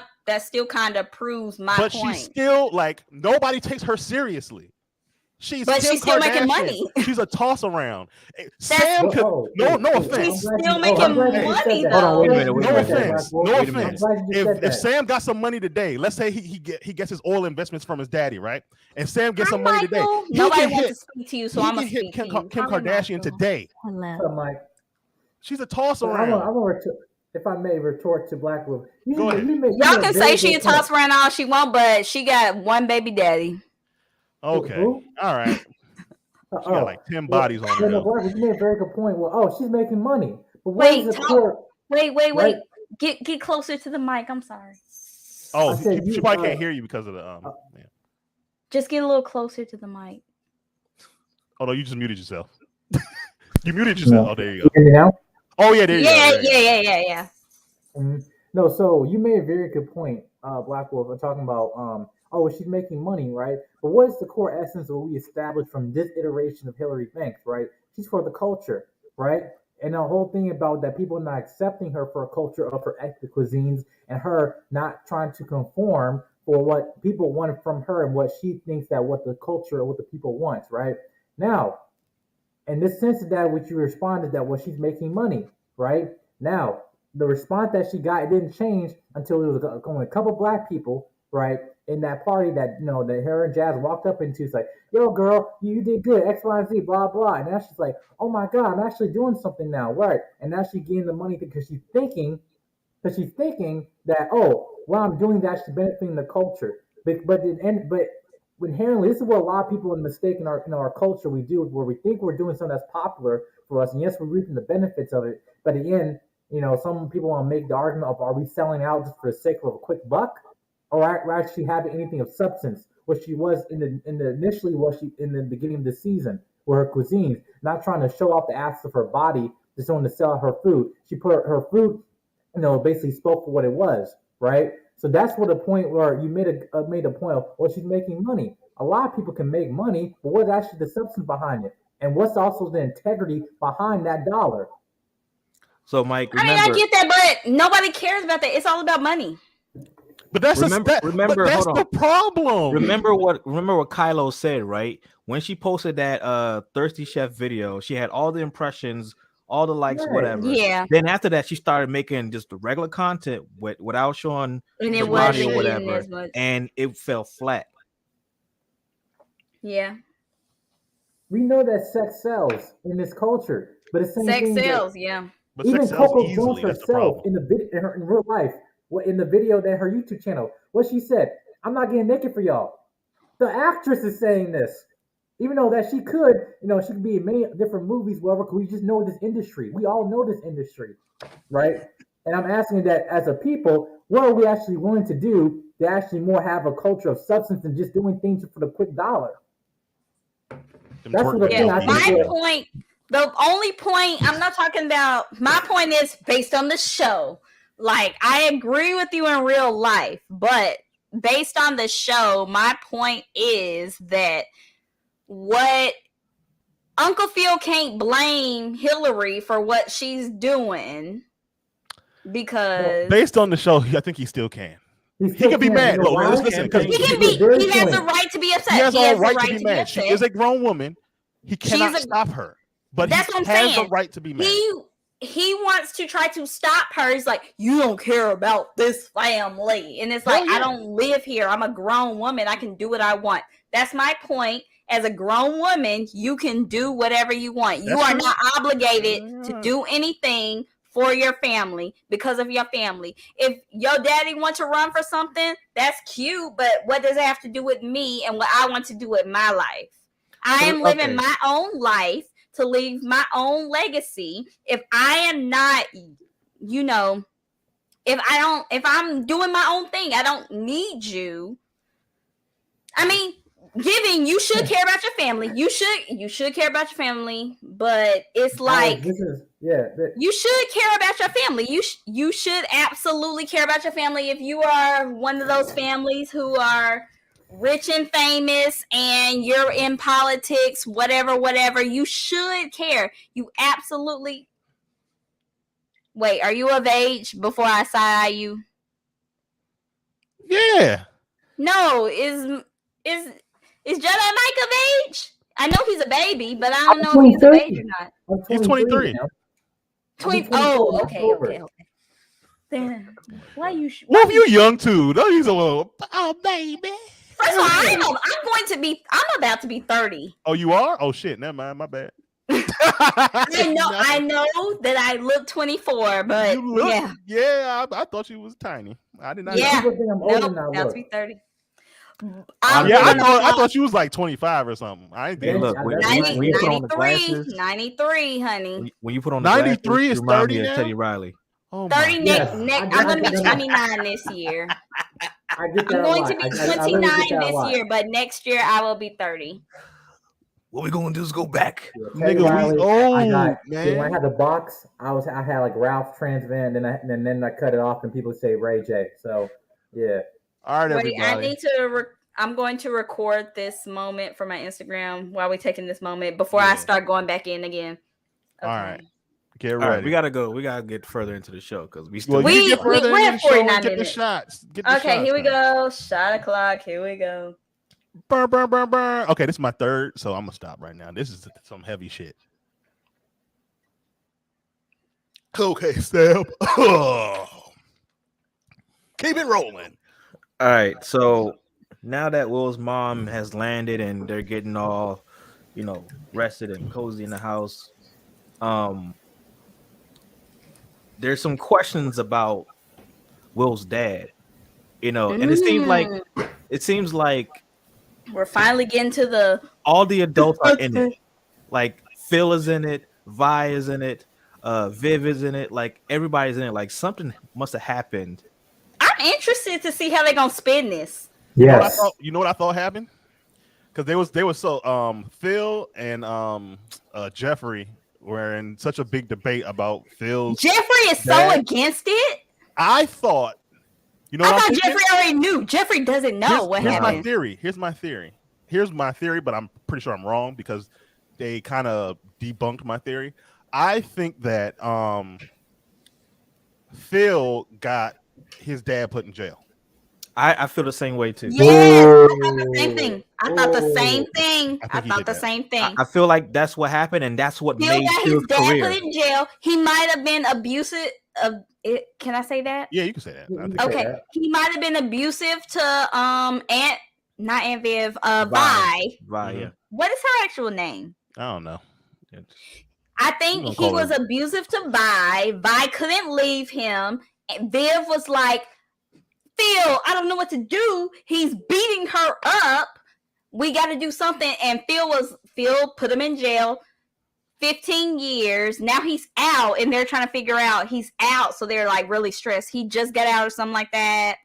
But point. she's still like nobody takes her seriously. She's But Kim she's still making Kardashian. money. She's a toss around. Sam Well, could no offense. She's still making money, Hold on, wait a minute, though. wait a No minute. offense. No Wait a minute. offense. If Sam got some money today, let's say he gets his oil investments from his daddy, right? And Sam gets some money today. Michael. he Nobody can wants hit- to speak to you, so he I'm can gonna hit speak Kim, to you. Kim Hi, Kardashian Michael. today. Hello. So, Mike, She's a toss so around. I want to, if I may retort to Black Wolf. Go ahead. Y'all can say she a toss around all she want, but she got one baby daddy. Okay. Who? All right. She got like 10 bodies on her. No, belt. you made a very good point. Well, she's making money. But what Wait, is the talk- court? Wait. Right? Get closer to the mic. I'm sorry. Oh, I said she you, probably can't hear you because of the yeah. Just get a little closer to the mic. Oh no, you just muted yourself. You muted yourself. No. Oh, there you You go. hear me now? Oh yeah, there you go. There you go. Yeah. Mhm. No, so you made a very good point, Black Wolf. I'm talking about, she's making money, right? But what is the core essence of what we established from this iteration of Hilary Banks, right? She's for the culture, right? And the whole thing about that people not accepting her for a culture of her ethnic cuisines and her not trying to conform for what people want from her and what she thinks that what the culture or what the people wants, right? Now, in this sense of that, which you responded that well, she's making money, right? Now, the response that she got, it didn't change until it was only a couple black people, right, in that party that that her and Jazz walked up into. It's like, yo, girl, you did good, X, Y, and Z, blah, blah. And now she's like, oh my God, I'm actually doing something now, right? And now she's getting the money because she's thinking that, oh, what I'm doing is actually benefiting the culture. But inherently, this is what a lot of people mistake in our culture we do, where we think we're doing something that's popular for us, and yes, we're reaping the benefits of it. But at the end, some people want to make the argument of, are we selling out just for the sake of a quick buck, or we're actually having anything of substance? What she was initially was she in the beginning of the season, where her cuisines, not trying to show off the ass of her body, just wanting to sell her food. She put her food, basically spoke for what it was, right? So that's what the point where you made a point of, well, she's making money. A lot of people can make money, but what's actually the substance behind it? And what's also the integrity behind that dollar? So, Mike, I mean, I get that, but nobody cares about that. It's all about money. But that's remember, that's hold the on. problem. Remember what Kylo said, right? When she posted that Thirsty Chef video, she had all the impressions, all the likes, whatever. Yeah. Then after that, she started making just the regular content without showing And the it body wasn't or whatever, as much. and it fell flat. Yeah. We know that sex sells in this culture, but it's Sex sells, yeah. But even sex sells Coco easily. Jones That's the herself problem. in real life, in the video that her YouTube channel, what she said, I'm not getting naked for y'all. The actress is saying this. Even though that she could, she could be in many different movies, whatever, because we just know this industry. We all know this industry, right? And I'm asking that as a people, what are we actually willing to do to actually more have a culture of substance than just doing things for the quick dollar? That's what the thing I think. My point, the only point I'm not talking about, my point is based on the show. Like, I agree with you in real life, but based on the show, my point is that what Uncle Phil can't blame Hilary for what she's doing because based on the show, I think he still can. He can be mad. Look, listen, because he has the right to be upset. He has all right to be mad. She is a grown woman. He cannot stop her. But that's he has the right to be mad. He wants to try to stop her. He's like, you don't care about this family. And it's like, I don't live here. I'm a grown woman. I can do what I want. That's my point. As a grown woman, you can do whatever you want. You are not obligated to do anything for your family because of your family. If your daddy wants to run for something, that's cute. But what does it have to do with me and what I want to do with my life? I am living my own life to leave my own legacy. If I am not, if I'm doing my own thing, I don't need you. I mean, Giving, you should care about your family. You should care about your family, but it's like you should care about your family. You should absolutely care about your family. If you are one of those families who are rich and famous and you're in politics, whatever, you should care. You absolutely. Wait, are you of age before I side you? Yeah. No, is Jedi Mike of age? I know he's a baby, but I don't know if he's of age or not. He's 23. Oh, okay. Then why you? Well, you young too. Don't use a little. Oh, baby. First of all, I'm about to be 30. Oh, you are? Oh shit! Never mind. My bad. I know that I look 24, but yeah. I thought you was tiny. I did not. Yeah, know. I'm about to be 30. I thought you was like 25 or something. I didn't look. When you put on the glasses, 93, honey. When you put on the 93 is 30 now? Teddy Riley. Oh 30 next. I'm going to be 29 this year. I'm going to be 29 this year, but next year I will be 30. What we going to do is go back. Nigga, we old, man. When I had the box, I had like Ralph Trans Van, and then I cut it off, and people say Ray J. So, yeah. All right, everybody. I need to. I'm going to record this moment for my Instagram while we're taking this moment before I start going back in again. Okay. All right. Get ready. Right, we gotta go. We gotta get further into the show because we still. We have 49 minutes. Get the shots. Okay, here we go. Shot o'clock. Here we go. Burr. Okay, this is my third, so I'm gonna stop right now. This is some heavy shit. Okay, Sam. Keep it rolling. All right, so now that Will's mom has landed and they're getting all, rested and cozy in the house, there's some questions about Will's dad, and it seems like we're finally getting to all the adults are in it. Like Phil is in it, Vi is in it, Viv is in it, like everybody's in it. Like something must have happened. I'm interested to see how they're gonna spin this. Yes. You know what I thought happened? Because they were so Phil and Jeffrey were in such a big debate about Phil's. Jeffrey is so against it. I thought. I thought Jeffrey already knew. Jeffrey doesn't know what happened. Here's my theory, but I'm pretty sure I'm wrong because they kind of debunked my theory. I think that Phil got his dad put in jail. I feel the same way too. Yes, I thought the same thing. I thought the same thing. I feel like that's what happened, and that's what Phil made got Phil's his dad career. put in jail. He might have been abusive. Can I say that? Yeah, you can say that. Okay, he might have been abusive to not Aunt Viv, Vi. Yeah. What is her actual name? I don't know. I think he was abusive to Vi. Vi couldn't leave him. And Viv was like, Phil, I don't know what to do. He's beating her up. We got to do something. And Phil put him in jail 15 years. Now he's out and they're trying to figure out he's out. So they're like really stressed. He just got out or something like that.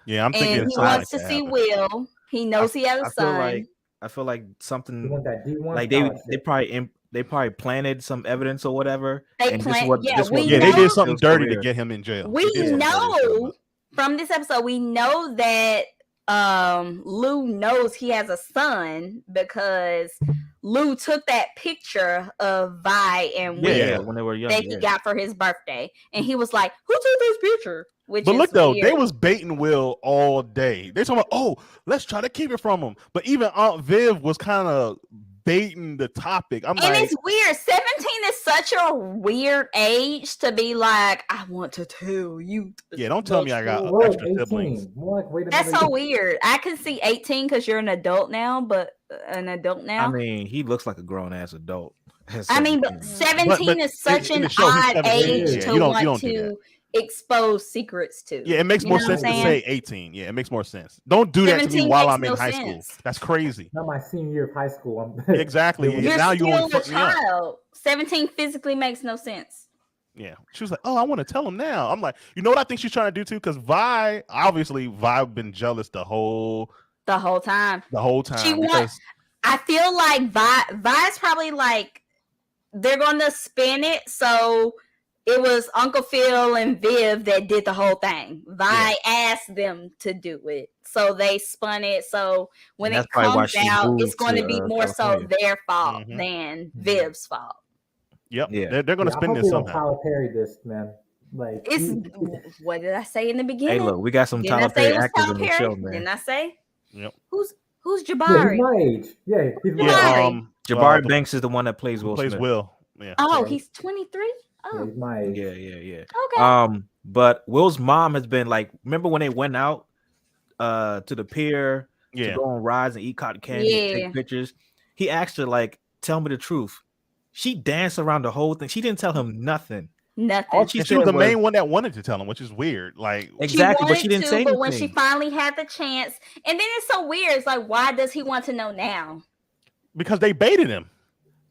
Yeah, I'm thinking. And he wants to see Will. He knows he has a son. I feel like something like they probably planted some evidence or whatever. They did something dirty to get him in jail. We know from this episode, we know that Lou knows he has a son because Lou took that picture of Vi and Will when they were young that he got for his birthday, and he was like, "Who took this picture?" But look though, they was baiting Will all day. They talking about, "Oh, let's try to keep it from him." But even Aunt Viv was kind of baiting the topic. It's weird. 17 is such a weird age to be like, I want to tell you. Yeah, don't tell me I got extra siblings. That's so weird. I can see 18 because you're an adult now, I mean, he looks like a grown ass adult. But 17 is such an odd age to want to expose secrets to. Yeah, it makes more sense to say 18. Yeah, it makes more sense. Don't do that to me while I'm in high school. That's crazy. Not my senior year of high school. Exactly. You're now still a child. 17 physically makes no sense. Yeah. She was like, "Oh, I want to tell him now." I'm like, you know what I think she's trying to do too? Because Vi been jealous the whole the whole time. The whole time. Because I feel like Vi's probably like they're gonna spin it so it was Uncle Phil and Viv that did the whole thing. Vi asked them to do it, so they spun it. So when it comes out, it's going to be more so their fault than Viv's fault. Yep. Yeah, they're going to spin this somehow. Tyler Perry, this man. Like what did I say in the beginning? Hey, look, we got some Tyler Perry actors in the show, man. Didn't I say? Yep. Who's Jabari? Yeah, he's my age. Yeah, he's my Jabari. Jabari Banks is the one that plays Will Smith. Will. Yeah. Oh, he's 23. Oh, yeah, he's my age. Yeah. Okay. But Will's mom has been like, remember when they went out to the pier to go on rides and eat cotton candy, take pictures? He asked her, like, tell me the truth. She danced around the whole thing. She didn't tell him nothing. Nothing. She was the main one that wanted to tell him, which is weird. Like exactly, but she didn't say anything. But when she finally had the chance, and then it's so weird. It's like, why does he want to know now? Because they baited him.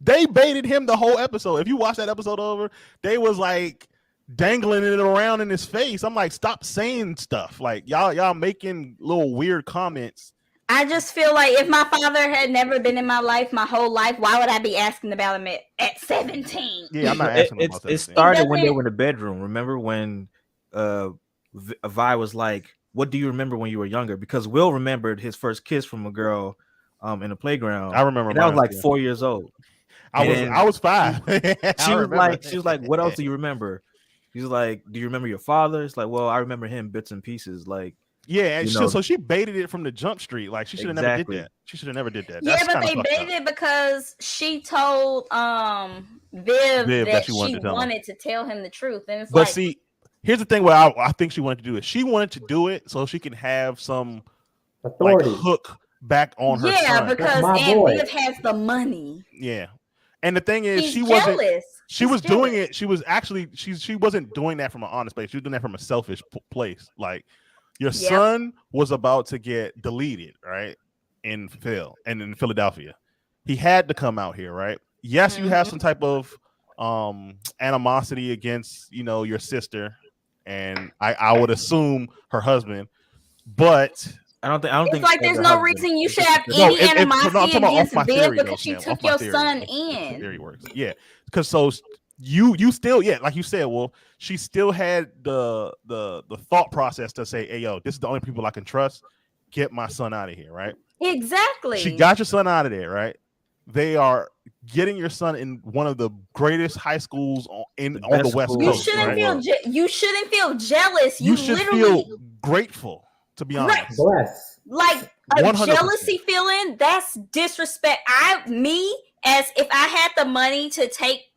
They baited him the whole episode. If you watch that episode over, they was like dangling it around in his face. I'm like, stop saying stuff. Like y'all making little weird comments. I just feel like if my father had never been in my life my whole life, why would I be asking about him at 17? Yeah, I'm not asking about that. It started when they were in the bedroom. Remember when Vi was like, what do you remember when you were younger? Because Will remembered his first kiss from a girl in the playground. I remember. And I was like 4 years old. I was 5. She was like, what else do you remember? He's like, do you remember your father? It's like, well, I remember him bits and pieces. Like, yeah, and so she baited it from the jump street. Like she should have never did that. She should have never did that. That's but they baited it because she told Viv that she wanted to tell him the truth. And it's see, here's the thing. What I think she wanted to do is she wanted to do it so she can have some authority hook back on her son. Yeah, because Aunt Viv has the money. Yeah. And the thing is, she was doing it. She was actually, she wasn't doing that from an honest place. She was doing that from a selfish place. Like your son was about to get deleted, right? In Philadelphia. He had to come out here, right? Yes, you have some type of animosity against, your sister. And I would assume her husband, but I don't think it's like there's no reason you should have any animosity against Viv because she took your son in. Theory works. Yeah, because so you still like you said, well, she still had the thought process to say, hey, yo, this is the only people I can trust. Get my son out of here, right? Exactly. She got your son out of there, right? They are getting your son in one of the greatest high schools on the West Coast. You shouldn't feel jealous. You should feel grateful. To be honest, like a 100%. Jealousy feeling, that's disrespect. As if I had the money to take,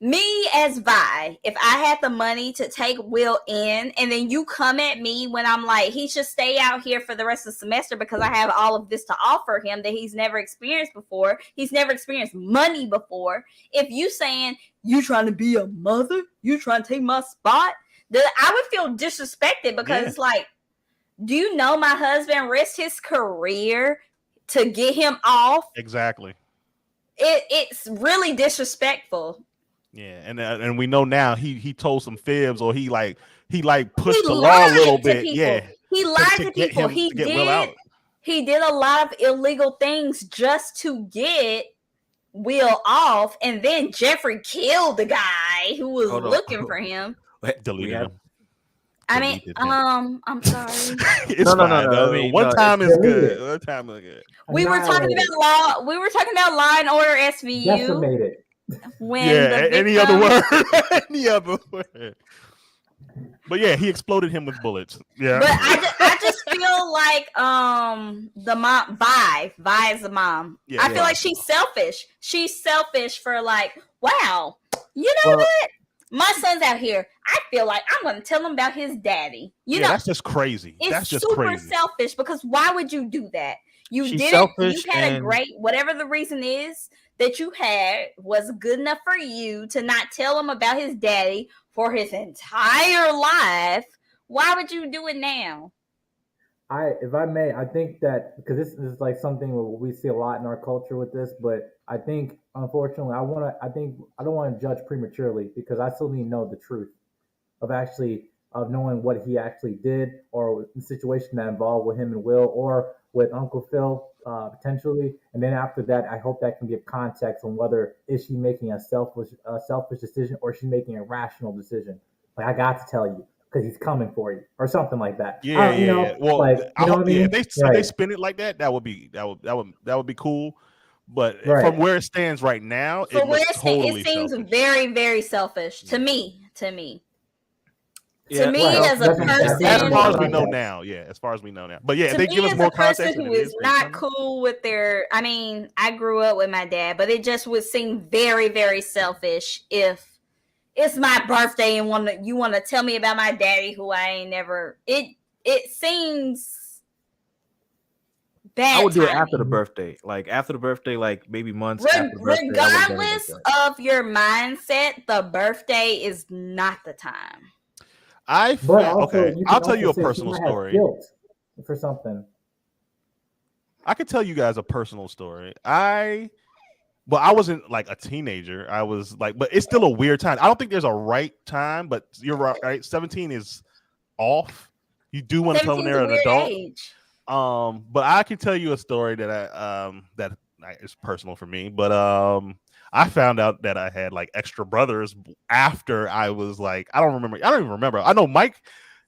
me as Vi, if I had the money to take Will in, and then you come at me when I'm like, he should stay out here for the rest of the semester because I have all of this to offer him that he's never experienced before. He's never experienced money before. If you saying you trying to be a mother, you trying to take my spot. I would feel disrespected because it's like, do you know my husband risked his career to get him off? Exactly. It's really disrespectful. Yeah, and we know now he told some fibs or he pushed the law a little bit. People. Yeah, he lied to people. He did a lot of illegal things just to get Will off, and then Jeffrey killed the guy who was looking for him. Deleted him. I'm sorry. It's fine. I mean, one time is good. One time is good. We were talking about law. We were talking about Law and Order SVU. Decimated. Any other word? Any other word? But yeah, he exploded him with bullets. Yeah. But I just feel like the mom Vi is the mom. Yeah, I feel like she's selfish. She's selfish for like, wow, you know what? My son's out here. I feel like I'm going to tell him about his daddy. You know, that's just crazy. That's just super selfish because why would you do that? You didn't. You had a great, whatever the reason is that you had was good enough for you to not tell him about his daddy for his entire life. Why would you do it now? If I may, I think that because this is like something we see a lot in our culture with this, but I think unfortunately I don't want to judge prematurely because I still need to know the truth of actually of knowing what he actually did, or the situation that involved with him and Will, or with Uncle Phil potentially. And then after that, I hope that can give context on whether is she making a selfish decision, or is she making a rational decision. Like, I got to tell you because he's coming for you, or something like that. Yeah. Well, like, you know what I mean? If they Right. spin it like that, that would be cool. But Right. from where it stands right now, For it where looks totally it seems selfish. very, very selfish to me. Yeah, To me, right. as a person, as far as we Context. know now, as far as we know now. But yeah, to if they me, give us as more a person context, who is not cool with their, I mean, I grew up with my dad, but it just would seem very, very selfish if it's my birthday and you want to tell me about my daddy who I ain't never. It seems bad. I would do it timing. after the birthday, like maybe months after the birthday. Regardless of your mindset, the birthday is not the time. I'll tell you a personal story. Guilt for something. I could tell you guys a personal story. I wasn't like a teenager. I was like, but it's still a weird time. I don't think there's a right time, but you're right. 17 is off. You do want to tell when they're an adult. Age. But I can tell you a story that is personal for me. But I found out that I had like extra brothers after I was like, I don't even remember. I know Mike,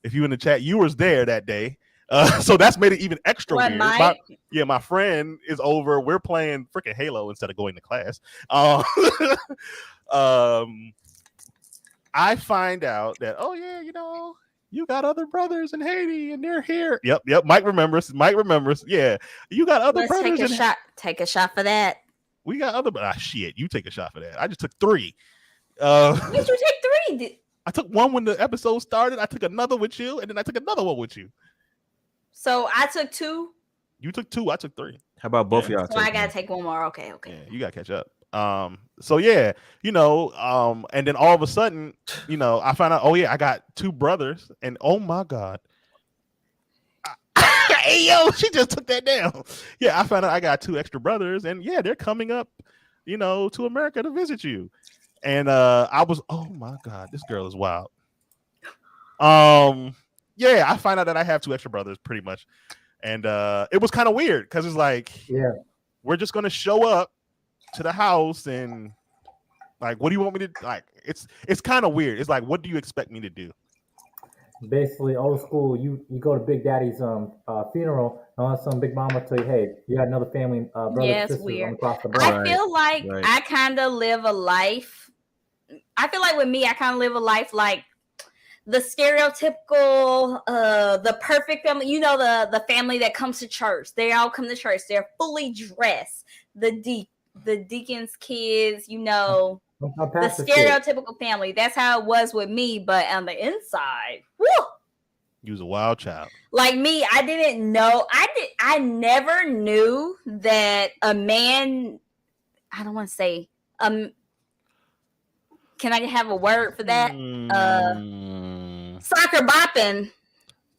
if you in the chat, you was there that day. So that's made it even extra weird. My friend is over. We're playing freaking Halo instead of going to class. I find out that, oh yeah, you got other brothers in Haiti and they're here. Yep. Mike remembers. Yeah, you got other brothers. Take a shot for that. We got other. Shit, you take a shot for that. I just took 3. Did you take 3? I took one when the episode started. I took another with you, and then I took another one with you. So I took 2. You took 2. I took 3. How about both of y'all? So I gotta take one more. Okay. Yeah, you gotta catch up. So yeah, and then all of a sudden, I found out, oh yeah, I got 2 brothers, and oh my god. Hey yo, she just took that down. Yeah, I found out I got 2 extra brothers, and yeah, they're coming up, to America to visit you. And I was, oh my god, this girl is wild. Yeah, I find out that I have 2 extra brothers pretty much. And it was kind of weird because it's like, we're just gonna show up to the house and like, what do you want me to like? It's kind of weird. It's like, what do you expect me to do? Basically, old school. You go to Big Daddy's funeral, and some Big Mama tell you, hey, you got another family brother, sister across the I feel like I kind of live a life. I feel like with me, I kind of live a life like the stereotypical, the perfect family. The family that comes to church. They all come to church. They're fully dressed. The deacon's kids. The stereotypical family. That's how it was with me. But on the inside, whoo, you was a wild child. Like me, I didn't know. I never knew that a man. I don't want to say. Can I have a word for that? Soccer bopping.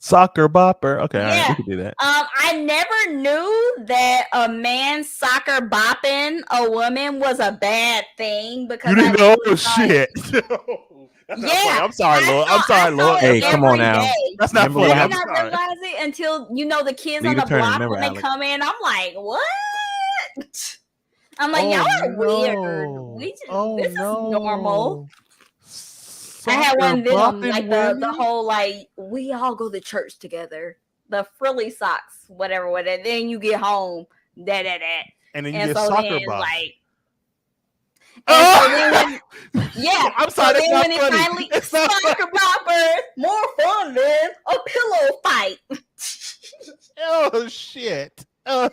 Soccer bopper. Okay, yeah. All right, we can do that. I never knew that a man soccer bopping a woman was a bad thing because you didn't know. Oh shit. Yeah, I'm sorry, Lord. Hey, come on now. That's not funny. I did not realize it until the kids on the block when they come in. I'm like, what? I'm like, y'all are weird. This is normal. I had one video like the whole like we all go to church together. The frilly socks, whatever. Then you get home, that. And then you get soccer box. Like, I'm sorry. So then when it finally soccer bopper, more fun than a pillow fight. Oh shit. So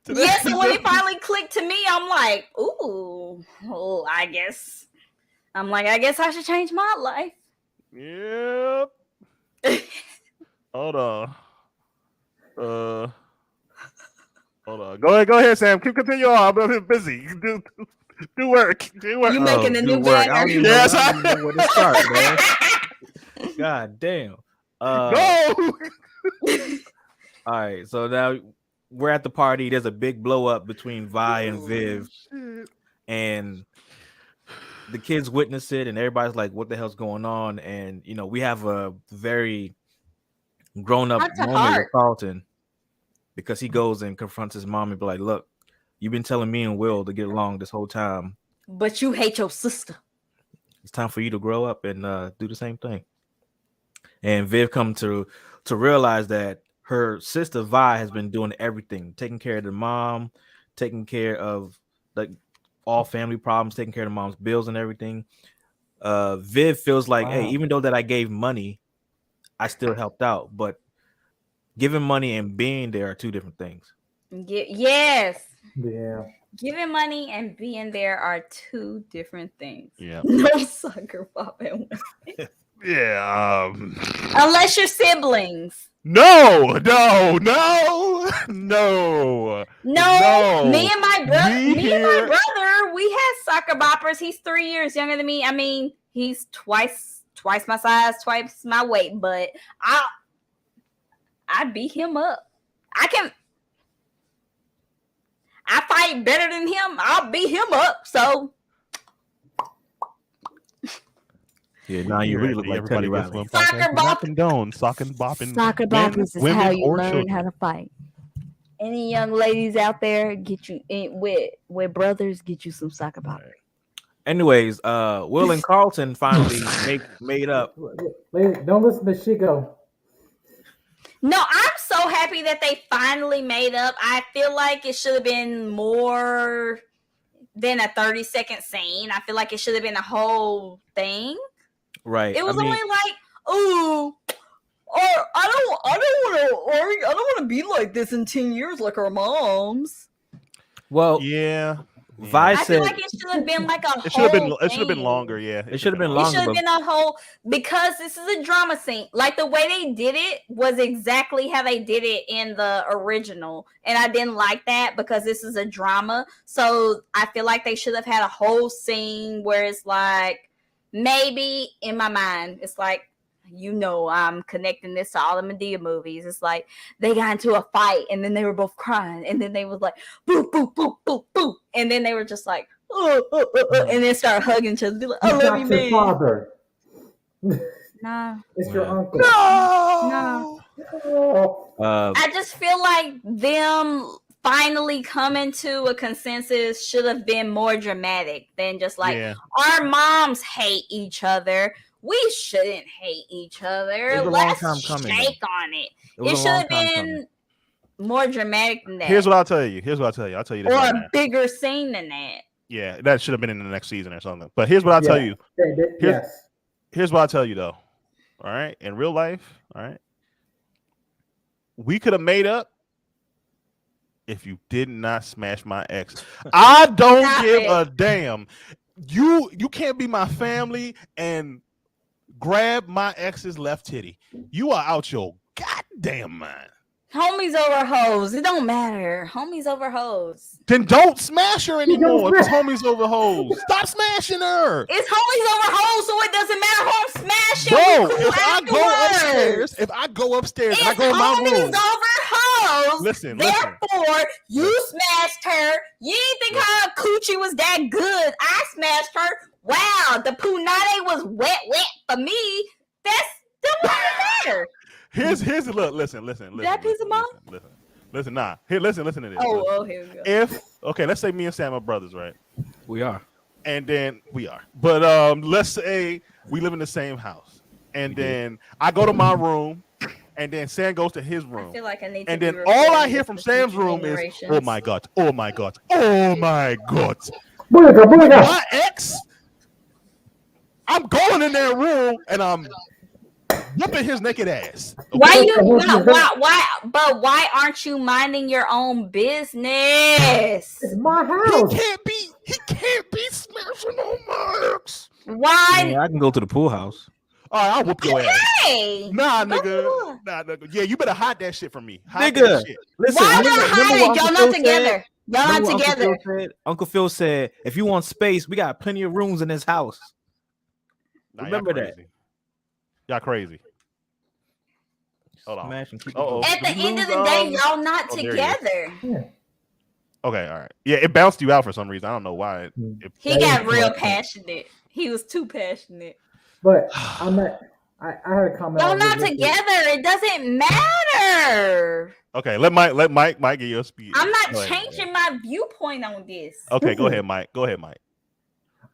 when it finally clicked to me, I'm like, ooh, I guess I should change my life. Yep. Hold on. Hold on. Go ahead, Sam. Continue on. I'm busy. Do work. You making a new banner? I don't even know where to start, man. God damn. Go. All right, so now we're at the party. There's a big blow up between Vi and Viv, and the kids witness it, and everybody's like, "What the hell's going on?" And we have a very grown-up Heart to moment with heart. Carlton because he goes and confronts his mom and be like, "Look, you've been telling me and Will to get along this whole time, But you hate your sister. it's time for you to grow up and do the same thing." And Viv come to realize that her sister Vi has been doing everything, taking care of the mom, taking care of like all family problems, taking care of the mom's bills and everything. Viv feels like, hey, even though that I gave money, I still helped out. But giving money and being there are two different things. Yes. Yeah. Giving money and being there are two different things. Yeah. No sucker popping. Yeah. Unless you're siblings. No. Me and my brother, we had soccer boppers. He's 3 years younger than me. I mean, he's twice my size, twice my weight, but I beat him up. I fight better than him. I'll beat him up. So yeah, now you really look like Teddy Riley. Soccer bop. Soccer bopping. Soccer boppers is how you learn how to fight. Any young ladies out there, get you in with brothers, get you some soccer boppers. Anyways, Will and Carlton finally made up. Lady, don't listen to Chico. No, I'm so happy that they finally made up. I feel like it should have been more than a 30-second scene. I feel like it should have been a whole thing. Right. It was only like, oh, I don't want to be like this in 10 years like our moms. Well, yeah. Vi I said feel like it should have been like a whole it should have been thing. longer. Yeah, it should have been It longer. should have been a whole, because this is a drama scene. Like the way they did it was exactly how they did it in the original, and I didn't like that because this is a drama. So I feel like they should have had a whole scene where it's like, maybe in my mind, it's like, I'm connecting this to all the Medea movies. It's like they got into a fight and then they were both crying and then they was like, boo, boo, boo, boo, boo. And then they were just like, and then start hugging each other. Be like, I love you, man. Father. Nah. It's your uncle. No. Oh. I just feel like them finally coming to a consensus should have been more dramatic than just like, our moms hate each other. We shouldn't hate each other. Let's shake on it. It should have been more dramatic than that. Here's what I'll tell you. I'll tell you this. Or a bigger scene than that. Yeah, that should have been in the next season or something. But here's what I'll tell you. Here's what I'll tell you though. All right, in real life, all right, we could have made up if you did not smash my ex. I don't give a damn. You can't be my family and grab my ex's left titty. You are out your goddamn mind. Homies over hoes. It don't matter. Homies over hoes. Then don't smash her anymore. It's homies over hoes. Stop smashing her. It's homies over hoes, so it doesn't matter who I'm smashing. Bro, if I go upstairs and I go in my room. It's homies over hoes. Listen. Therefore, you smashed her. You didn't think her coochie was that good. I smashed her. Wow, the punani was wet for me. That doesn't matter. Here's the look. Listen. That piece of mom? Listen. Nah. Here, listen to this. Oh, here we go. Let's say me and Sam are brothers, right? We are. And then we are. But let's say we live in the same house. And then I go to my room, and then Sam goes to his room. I feel like I need to. And then all I hear from Sam's room is, "Oh my god, oh my god, oh my god." My ex. I'm going in that room and I'm whooping his naked ass. Okay? Why aren't you minding your own business? It's my house. He can't be smashing on my ex. Why? Yeah, I can go to the pool house. All right, I'll whoop your ass. Hey, Nah, nigga. Yeah, you better hide that shit from me. Nigga, listen. Why not hide it? Y'all not together. Y'all not together. Uncle Phil said, if you want space, we got plenty of rooms in this house. Remember that. Y'all crazy. Hold on. At the end of the day, y'all not together. Okay, all right. Yeah, it bounced you out for some reason. I don't know why. He got real passionate. He was too passionate. But I'm not. I had a comment. Y'all not together. It doesn't matter. Okay, let Mike give you a speech. I'm not changing my viewpoint on this. Okay, go ahead, Mike. Go ahead, Mike.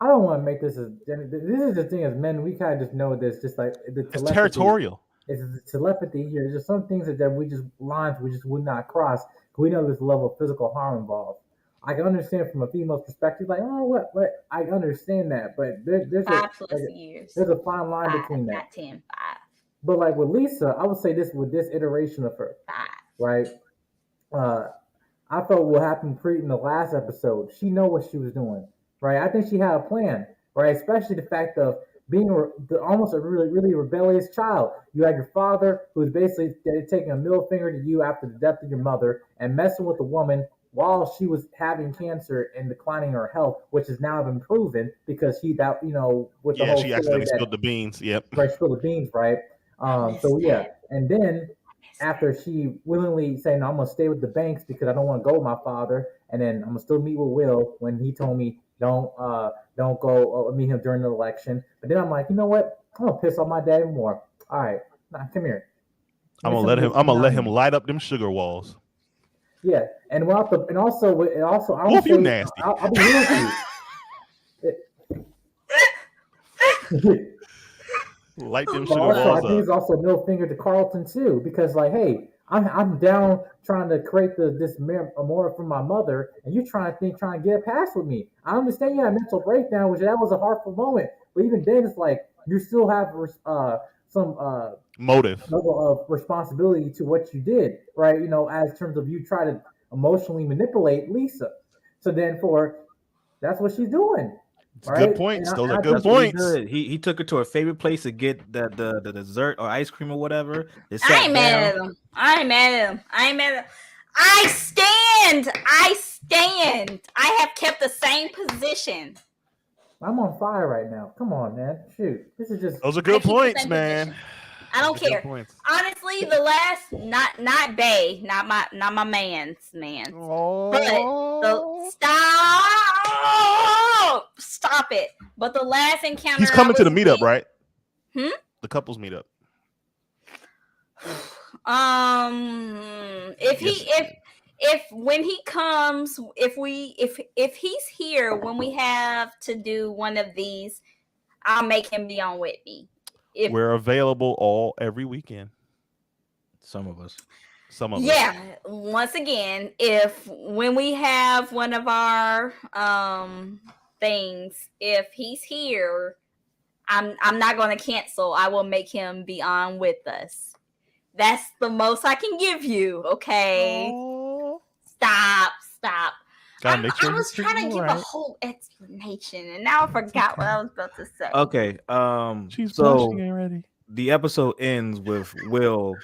I don't want to make this as. This is the thing as men, we kind of just know this. Just like it's territorial. It's the telepathy here. There's just some things that we just would not cross. We know there's a level of physical harm involved. I can understand from a female's perspective, like, oh, what? I understand that, but there's 5+ years. There's a fine line between that. Not 10, 5. But like with Lisa, I would say this with this iteration of her, 5. right? I felt what happened in the last episode. She know what she was doing, right? I think she had a plan, right? Especially the fact of being almost a really rebellious child. You had your father who was basically taking a middle finger to you after the death of your mother and messing with a woman while she was having cancer and declining her health, which has now been proven because with the whole she accidentally spilled the beans. Yep. Right, spilled the beans, right? So yeah, and then after she willingly saying, no, I'm gonna stay with the Banks because I don't want to go with my father, and then I'm gonna still meet with Will when he told me don't go meet him during the election. But then I'm like, you know what? I'm gonna piss off my dad even more. All right, come here. I'm gonna let him light up them sugar walls. Yeah, and also I don't feel nasty. I'll be real with you. Light them sugar walls up. I think it's also a middle finger to Carlton too, because like, hey, I'm down trying to create this memorial for my mother, and you're trying to get a pass with me. I understand you had a mental breakdown, which that was a heartful moment, but even then, it's like you still have some motive, level of responsibility to what you did, right? As terms of you try to emotionally manipulate Lisa. So then that's what she's doing. Right? Good points. Those are good points. He took her to her favorite place to get the dessert or ice cream or whatever. I ain't mad at him. I stand. I have kept the same position. I'm on fire right now. Come on, man. Shoot. This is just. Those are good points, man. I don't care. Honestly, the last not Bay, not my man's man. Oh. But stop it. But the last encounter, he's coming to the meetup, right? The couples meetup. When he comes, if he's here when we have to do one of these, I'll make him be on with me. We're available every weekend. Some of us. Yeah. Once again, when we have one of our things, if he's here, I'm not going to cancel. I will make him be on with us. That's the most I can give you. Okay. Aww. Stop. I was trying to give a whole explanation, and now I forgot what I was about to say. Okay. She's blushing already. The episode ends with Will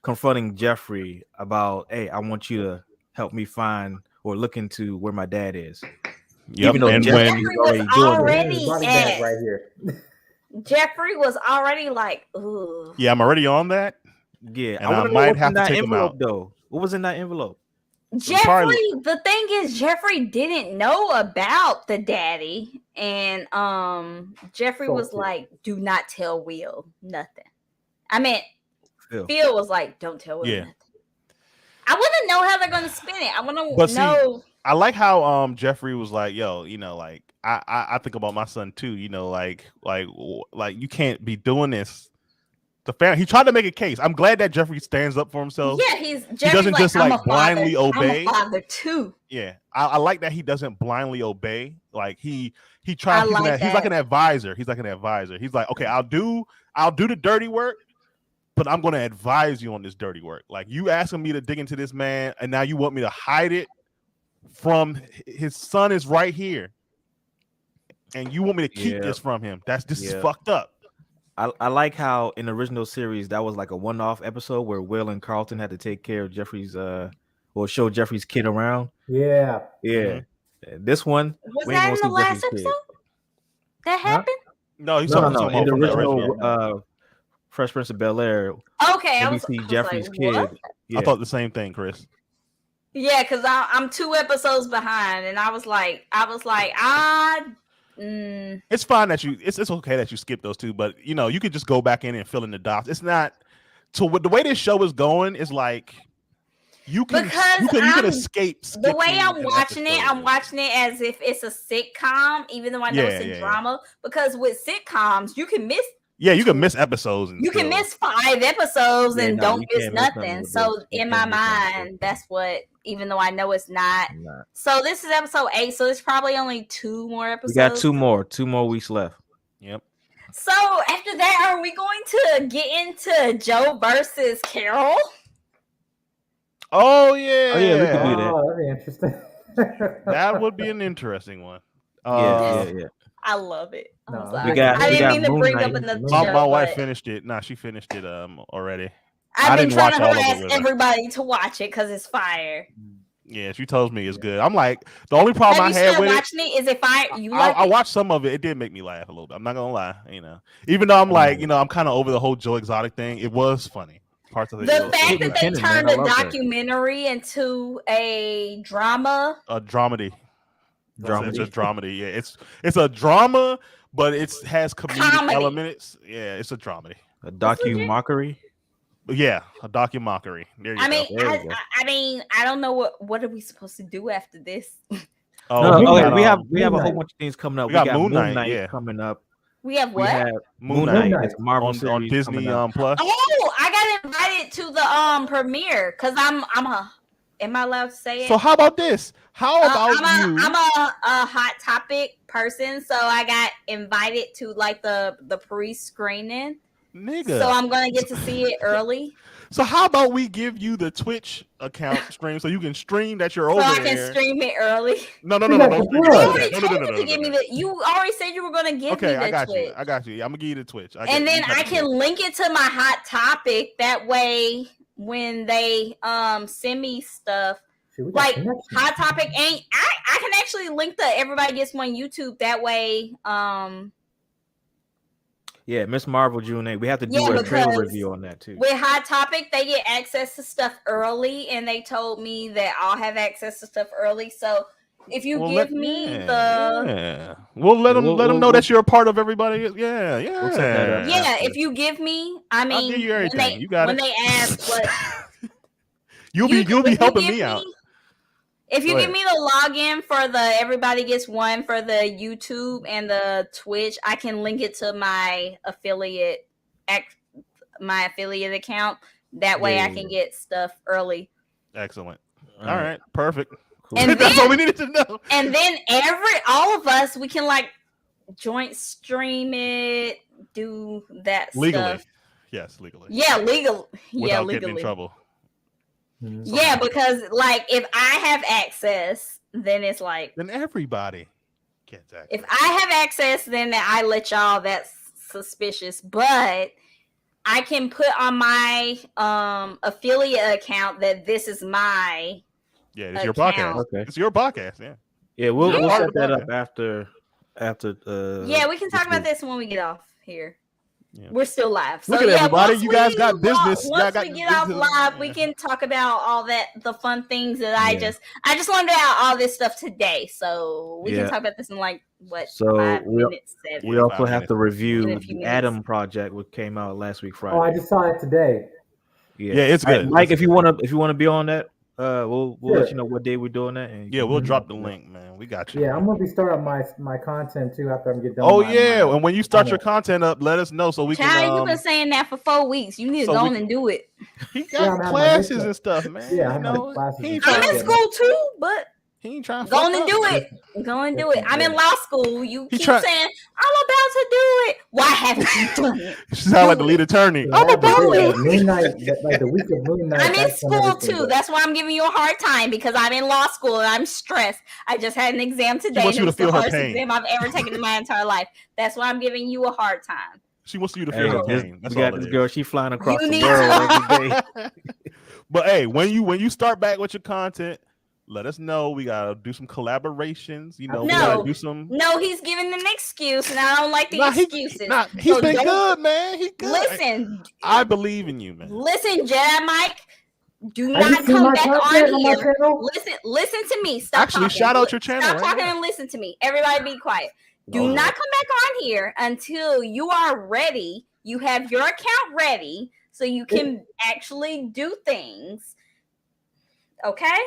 confronting Jeffrey about, hey, I want you to help me find or look into where my dad is. Yep. Even though Jeffrey was already right here. Jeffrey was already like, ooh. Yeah, I'm already on that. Yeah, and I might have to take him out. Though, what was in that envelope? Jeffrey, the thing is, Jeffrey didn't know about the daddy, and Jeffrey was like, "Do not tell Will nothing." I mean, Phil was like, "Don't tell Will nothing." I want to know how they're going to spin it. I want to know. I like how Jeffrey was like, "Yo, like I think about my son too. Like you can't be doing this." The family. He tried to make a case. I'm glad that Jeffrey stands up for himself. Yeah, he doesn't just like blindly obey. I'm a father too. Yeah, I like that he doesn't blindly obey. Like he tries. He's like an advisor. He's like, okay, I'll do the dirty work, but I'm going to advise you on this dirty work. Like, you asking me to dig into this man, and now you want me to hide it from his son is right here, and you want me to keep this from him. This is fucked up. I like how in the original series that was like a one-off episode where Will and Carlton had to take care of Jeffrey's or show Jeffrey's kid around. Yeah. Mm-hmm. This one was that in the last episode that happened? No, he's talking in the original Fresh Prince of Bel-Air. Okay, I see Jeffrey's kid. Yeah. I thought the same thing, Chris. Yeah, because I'm 2 episodes behind, and I was like, It's fine that it's okay that you skip those 2, but you could just go back in and fill in the dots. It's not with the way this show is going. Is like you can escape. The way I'm watching it as if it's a sitcom, even though I know it's a drama. Because with sitcoms, you can miss. Yeah, you can miss episodes. You can miss 5 episodes and don't miss nothing. So in my mind, that's what. Even though I know it's not. So this is episode 8. So it's probably only 2 more episodes. We got 2 more. 2 more weeks left. Yep. So after that, are we going to get into Joe versus Carol? Oh yeah. We could do that. Oh, that'd be interesting. That would be an interesting one. Yeah. I love it. No, I didn't mean to bring up another show. My wife finished it. Nah, she finished it already. I've been trying to harass everybody to watch it because it's fire. Yeah, she tells me it's good. I'm like, the only problem I had with watching it is if I watched some of it. It did make me laugh a little bit. I'm not gonna lie, Even though I'm like, I'm kind of over the whole Joe Exotic thing. It was funny. Parts of it. The fact that they turned a documentary into a drama. A dramedy. It's a dramedy. Yeah, it's a drama, but it has comedic elements. Yeah, it's a dramedy. A docu-mockery. Yeah, a docu-mockery. There you go. I mean, I don't know what are we supposed to do after this. Okay, we have a whole bunch of things coming up. We got Moon Knight coming up. We have what? We have Moon Knight. It's Marvel on Disney Plus. Oh, I got invited to the premiere because am I allowed to say it? So how about this? How about I'm a Hot Topic person, so I got invited to like the pre-screening. Nigga. So I'm gonna get to see it early. So how about we give you the Twitch account stream so you can stream that you're over there? So I can stream it early. No. You already said you were gonna give me the Twitch. I got you. I'm gonna give you the Twitch. And then I can link it to my Hot Topic. That way, when they send me stuff, like Hot Topic ain't. I can actually link the Everybody Gets One YouTube. That way, Yeah, Miss Marvel June 8. We have to do a trailer review on that too. With Hot Topic, they get access to stuff early, and they told me that I'll have access to stuff early. So if you give me we'll let them know that you're a part of everybody. Yeah. If you give me, I mean, I'll give you everything. You got it. When they ask what you'll be helping me out. If you give me the login for the Everybody Gets One for the YouTube and the Twitch, I can link it to my affiliate account. That way I can get stuff early. Excellent. All right. Perfect. Cool. And that's all we needed to know. And then all of us, we can like joint stream it, do that legally. Stuff. Yes, legally. Yeah, legal. Without legally. getting in trouble. Yeah, because like if I have access, then it's like then everybody gets access. If I have access, then I let y'all. That's suspicious, but I can put on my affiliate account that this is my it's your podcast. Okay, it's your podcast. Yeah. We'll set that up after. Yeah, we can talk about this when we get off here. Yeah. We're still live. So, look at everybody. You guys got business. Once we get off live, we can talk about all the fun things that I just learned out all this stuff today. So we can talk about this in like 5 minutes. 7. We also have to review the Adam Project, which came out last week Friday. Oh, I just saw it today. Yeah, it's good. Right, Mike, if you wanna be on that, we'll let you know what day we're doing that. And we'll drop the link, man. We got you. Yeah, I'm gonna be starting my content too after I get done. Oh and when you start your content up, let us know so we can. You've been saying that for 4 weeks. You need to go on and do it. He got classes and stuff, man. Yeah, I'm in school too, but he ain't trying to go on and do it. Go and do it. I'm in law school. You keep saying I'm about to do it. Why haven't you done it? You sound like the lead attorney. I'm about to do it. Moon Knight, like the week of Moon Knight. I'm in school too. That's why I'm giving you a hard time because I'm in law school and I'm stressed. I just had an exam today. She wants you to feel her pain. Exam I've ever taken in my entire life. That's why I'm giving you a hard time. She wants you to feel her pain. We got this girl. She flying across the world every day. But hey, when you start back with your content, let us know. We gotta do some collaborations. We gotta do some. No, he's giving an excuse, and I don't like the excuses. He's been good, man. He good. Listen, I believe in you, man. Listen, Jedi Mike. Do Have you not seen come my back content on my here. channel? Listen to me. Stop Actually, talking. shout out your channel. Stop right talking now. and listen to me. Everybody be quiet. Do All not right. come back on here until you are ready. You have your account ready so you can actually do things. Okay?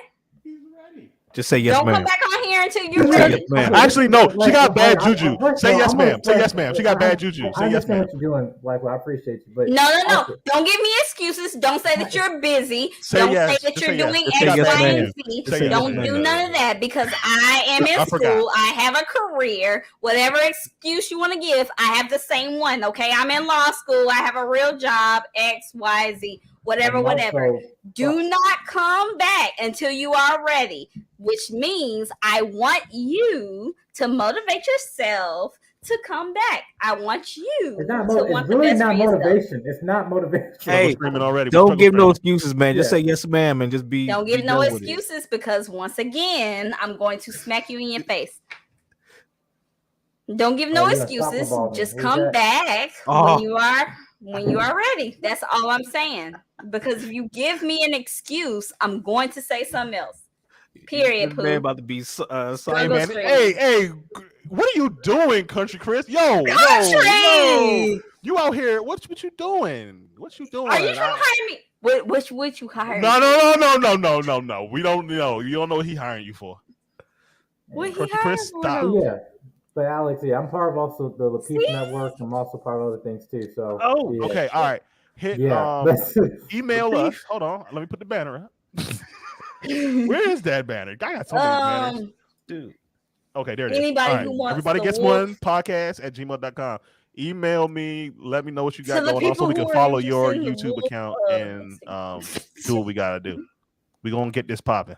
Just say yes, Don't ma'am. come back on here until you're Say ready. yes, ma'am. Actually, no. She got bad juju. First Say of all, yes, I'm gonna ma'am. Say yes, explain- ma'am. She got bad juju. I Say yes, understand ma'am. what you're doing. Like, well, I appreciate you, but No. also, Don't give me excuses. Don't say that you're busy. Say Don't yes. say that Just you're say yes. doing Just say X, yes, Y, ma'am. and Z. Say yes, Don't ma'am. do none of that because I am in I forgot. school. I have a career. Whatever excuse you want to give, I have the same one. Okay, I'm in law school. I have a real job. X, Y, Z. Whatever. I'm also- Do not come back until you are ready, which means I want you to motivate yourself to come back. I want you It's not. to want It's the really best not for yourself. motivation. It's not motivation. Hey, Screaming already. don't give no Struggle excuses, man. Just Yeah. say yes, ma'am, and just be. Don't give be no done with it. excuses because once again, I'm going to smack you in your face. Don't give no Oh, yeah, excuses. soccer ball, Just man. come Who's back Oh. when you are ready. That's all I'm saying. Because if you give me an excuse, I'm going to say something else. Period. This Pooh. man about to be Hey, sorry, Go man. straight. Hey, what are you doing, Country Chris? Yo. Country! You out here? What you doing? What you doing? Are you trying to hire me? Which you hire? No. We don't know. You don't know what he hiring you for. What he Country hiring Chris, for, stop. though? Yeah, but Alex, yeah, I'm part of also the Lapeef See? Network. I'm also part of other things too. So Oh, yeah. Okay, all right. Hit Yeah, email Lapeef. us. Hold on. Let me put the banner up. Where is that banner? I got so many banners. dude. Okay, there it is. Anybody All right. who wants Everybody the gets wolf- one podcast@gmail.com. Email me. Let me know what you got To the going on so we people can who are follow your interested in the YouTube wolf, account and do what we gotta do. We're gonna get this popping.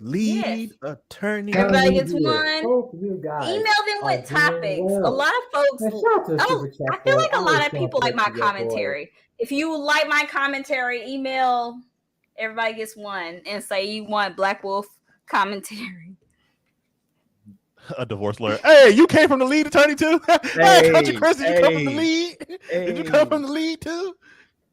Lead attorney. Everybody gets Both one. of you guys. Email them are with doing topics. well. A lot of folks. Man, shout out to the Super Chat I feel boys. like a I lot always of showing people like my support to your boys. commentary. If you like my commentary, email everybody gets one and say you want Black Wolf commentary. A divorce lawyer. Hey, you came from the lead attorney too? Hey, Country Chris, did you come from the hey, lead? Did you come from the lead too?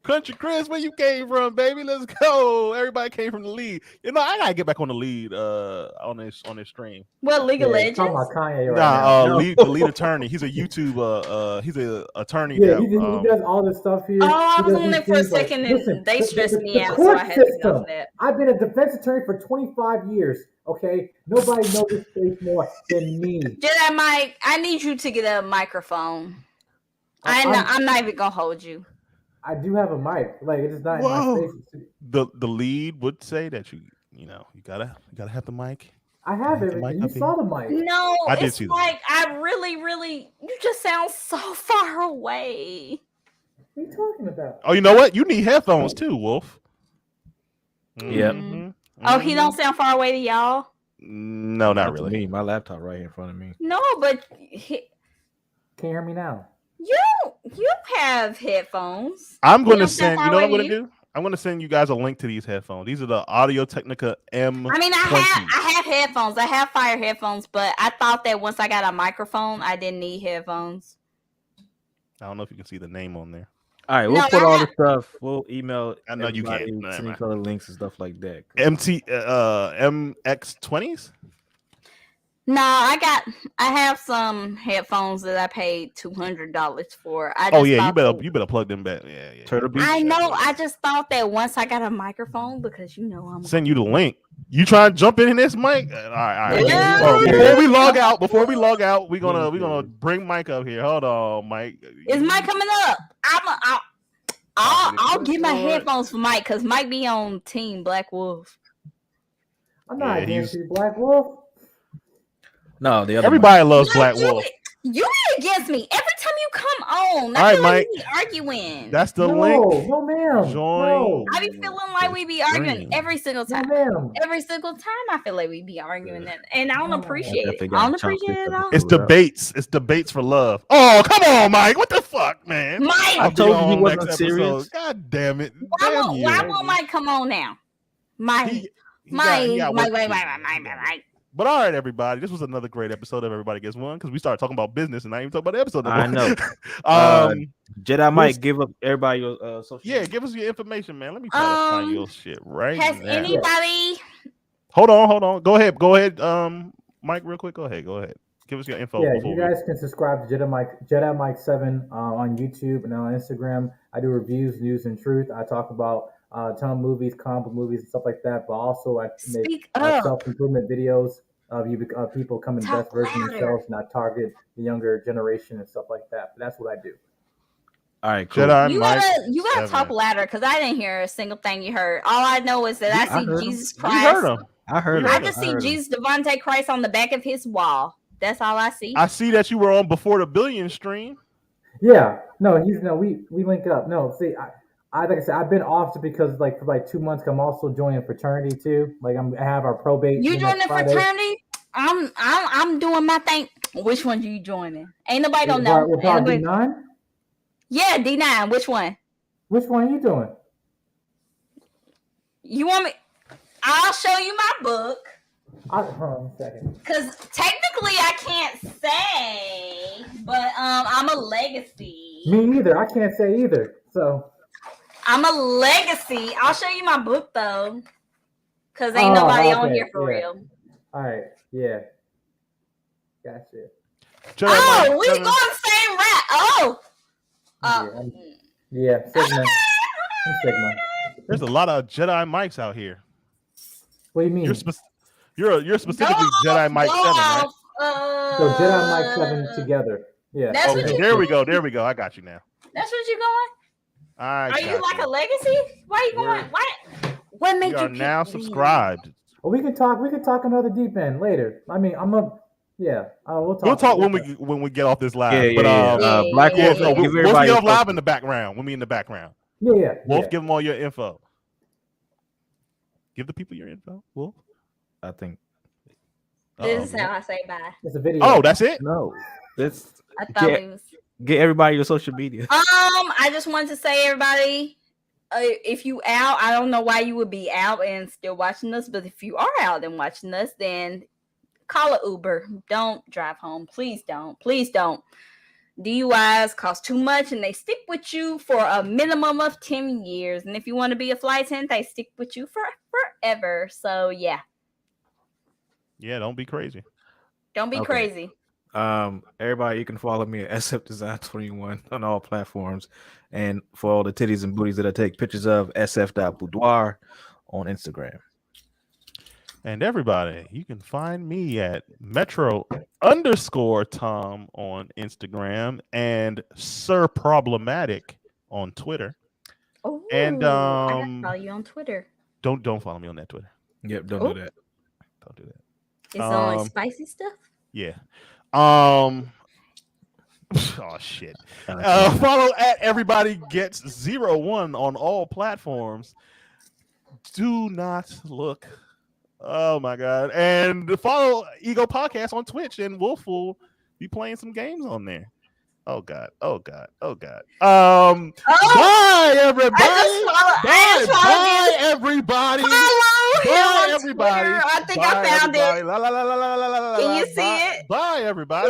Country Chris, where you came from, baby? Let's go. Everybody came from the lead. You know, I gotta get back on the lead on this stream. What League of Yeah, Legends? talking about Kanye right Nah, now. the lead attorney. He's a YouTube he's a attorney Yeah, that he does all this stuff here. Oh, I He was does on these there for a things like- second listen, and they the- stressed the- me the out, so court I had to get system. off that. I've been a defense attorney for 25 years. Okay, nobody knows this space more than me. Jedi Mike, I need you to get a microphone. I'm not even gonna hold you. I do have a mic. Like it's not Whoa. in my face. the lead would say that you gotta have the mic. I have Have the everything. mic You up saw the mic. No, I did it's see that. like I really, you just sound so far away. What are you talking about? Oh, you know what? You need headphones too, Wolf. Yep. Mhm. Oh, he don't sound far away to y'all? No, not That's really. me. My laptop right here in front of me. No, but Can you hear me now? you have headphones. I'm going to don't sound send. far You know what I'm away going to to do? I'm going to send you guys a link to these headphones. These are the Audio Technica M20. I mean, I have headphones. I have Fire headphones, but I thought that once I got a microphone, I didn't need headphones. I don't know if you can see the name on there. All right, we'll No, put I all have- the stuff. We'll email. I know you can't. everybody, No, send never each other links and stuff like that. MX20s. No, I have some headphones that I paid $200 for. Oh yeah, you better plug them back. Yeah. Turtle Beach. I know. I just thought that once I got a microphone, because I'm Send you the link. You try to jump in this mic? All right. Yeah. Oh, before we log out, we're gonna bring Mike up here. Hold on, Mike. Is Mike coming up? I'll get my headphones for Mike because Mike be on Team Black Wolf. I'm not Yeah, against you, Black Wolf. No, the other. Everybody loves Black you, Wolf. You be against me every time you come on. All right, Mike. We be arguing. That's the No, link. no, ma'am. Join. No, I be feeling like we be arguing every single no, time. ma'am. Every single time I feel like we be arguing that, and I don't No. appreciate it. Definitely I don't got chopped appreciate it at all. up. It's debates. It's debates for love. Oh, come on, Mike. What the fuck, man? Mike, I told you he On wasn't next serious. episode. God damn it. why Damn won't you. Mike come on now? Mike, He Mike, got Mike, work Mike, to do. Mike. But all right, everybody, this was another great episode of Everybody Gets One because we started talking about business and not even talking about the episode. I know. Jedi Mike, give up everybody your social. Yeah, give us your information, man. Let me try to find your shit right Has now. anybody? Hold on. Go ahead, Mike, real quick. Go ahead. Give us your info. Yeah, you guys can subscribe to Jedi Mike 7 on YouTube and on Instagram. I do reviews, news, and truth. I talk about a ton of movies, comic book movies, and stuff like that. But also, I make self-improvement videos of people becoming the best version of themselves, and I target the younger generation and stuff like that. But that's what I do. All right, cool. You gotta talk louder because I didn't hear a single thing you heard. All I know is that I see Jesus Christ. You heard him. I just see Jesus Devontae Christ on the back of his wall. That's all I see. I see that you were on Before the Billion stream. Yeah, we link up. No, see, I like I said, I've been off because for 2 months. I'm also joining a fraternity too. Like I have our probate. You joining a fraternity? I'm doing my thing. Which one are you joining? Ain't nobody don't know. We're part D9? Yeah, D9. Which one? Which one are you doing? You want me? I'll show you my book. Hold on a second. Because technically I can't say, but I'm a legacy. Me either. I can't say either. So I'm a legacy. I'll show you my book though. Because ain't nobody on here for real. All right. Yeah. Gotcha. We going the same route. Yeah. Sigma. Sigma. There's a lot of Jedi Mikes out here. What do you mean? You're specifically Jedi Mike 7, right? So Jedi Mike 7 together. Yeah. There we go. I got you now. That's what you're going? Are you like a legacy? Why are you going? What made you? You are now subscribed. Well, we can talk another deep end later. I mean, we'll talk when we get off this live. Black Wolf, we'll get off live in the background. We'll be in the background. Yeah. Wolf, give them all your info. Give the people your info, Wolf. I think this is how I say bye. It's a video. Oh, that's it? No. I thought it was. Get everybody your social media. I just wanted to say, everybody, if you out, I don't know why you would be out and still watching us, but if you are out and watching us, then call an Uber. Don't drive home. Please don't. DUIs cost too much, and they stick with you for a minimum of 10 years. And if you want to be a flight attendant, they stick with you for forever. So, yeah. Yeah, don't be crazy. Don't be crazy. Everybody, you can follow me at sfdesign21 on all platforms, and for all the titties and booties that I take pictures of, sf.boudoir on Instagram. And everybody, you can find me at Metro_Tom on Instagram and Sir Problematic on Twitter. Oh, and I gotta follow you on Twitter. Don't follow me on that Twitter. Yep, don't do that. Don't do that. It's only spicy stuff. Yeah. Oh shit. Follow at Everybody Gets 01 on all platforms. Do not look. Oh my god. And follow Ego Podcast on Twitch, and Wolf will be playing some games on there. Oh god. Bye everybody. Bye everybody. Bye everybody. I think I found it. Can you see it? Bye everybody.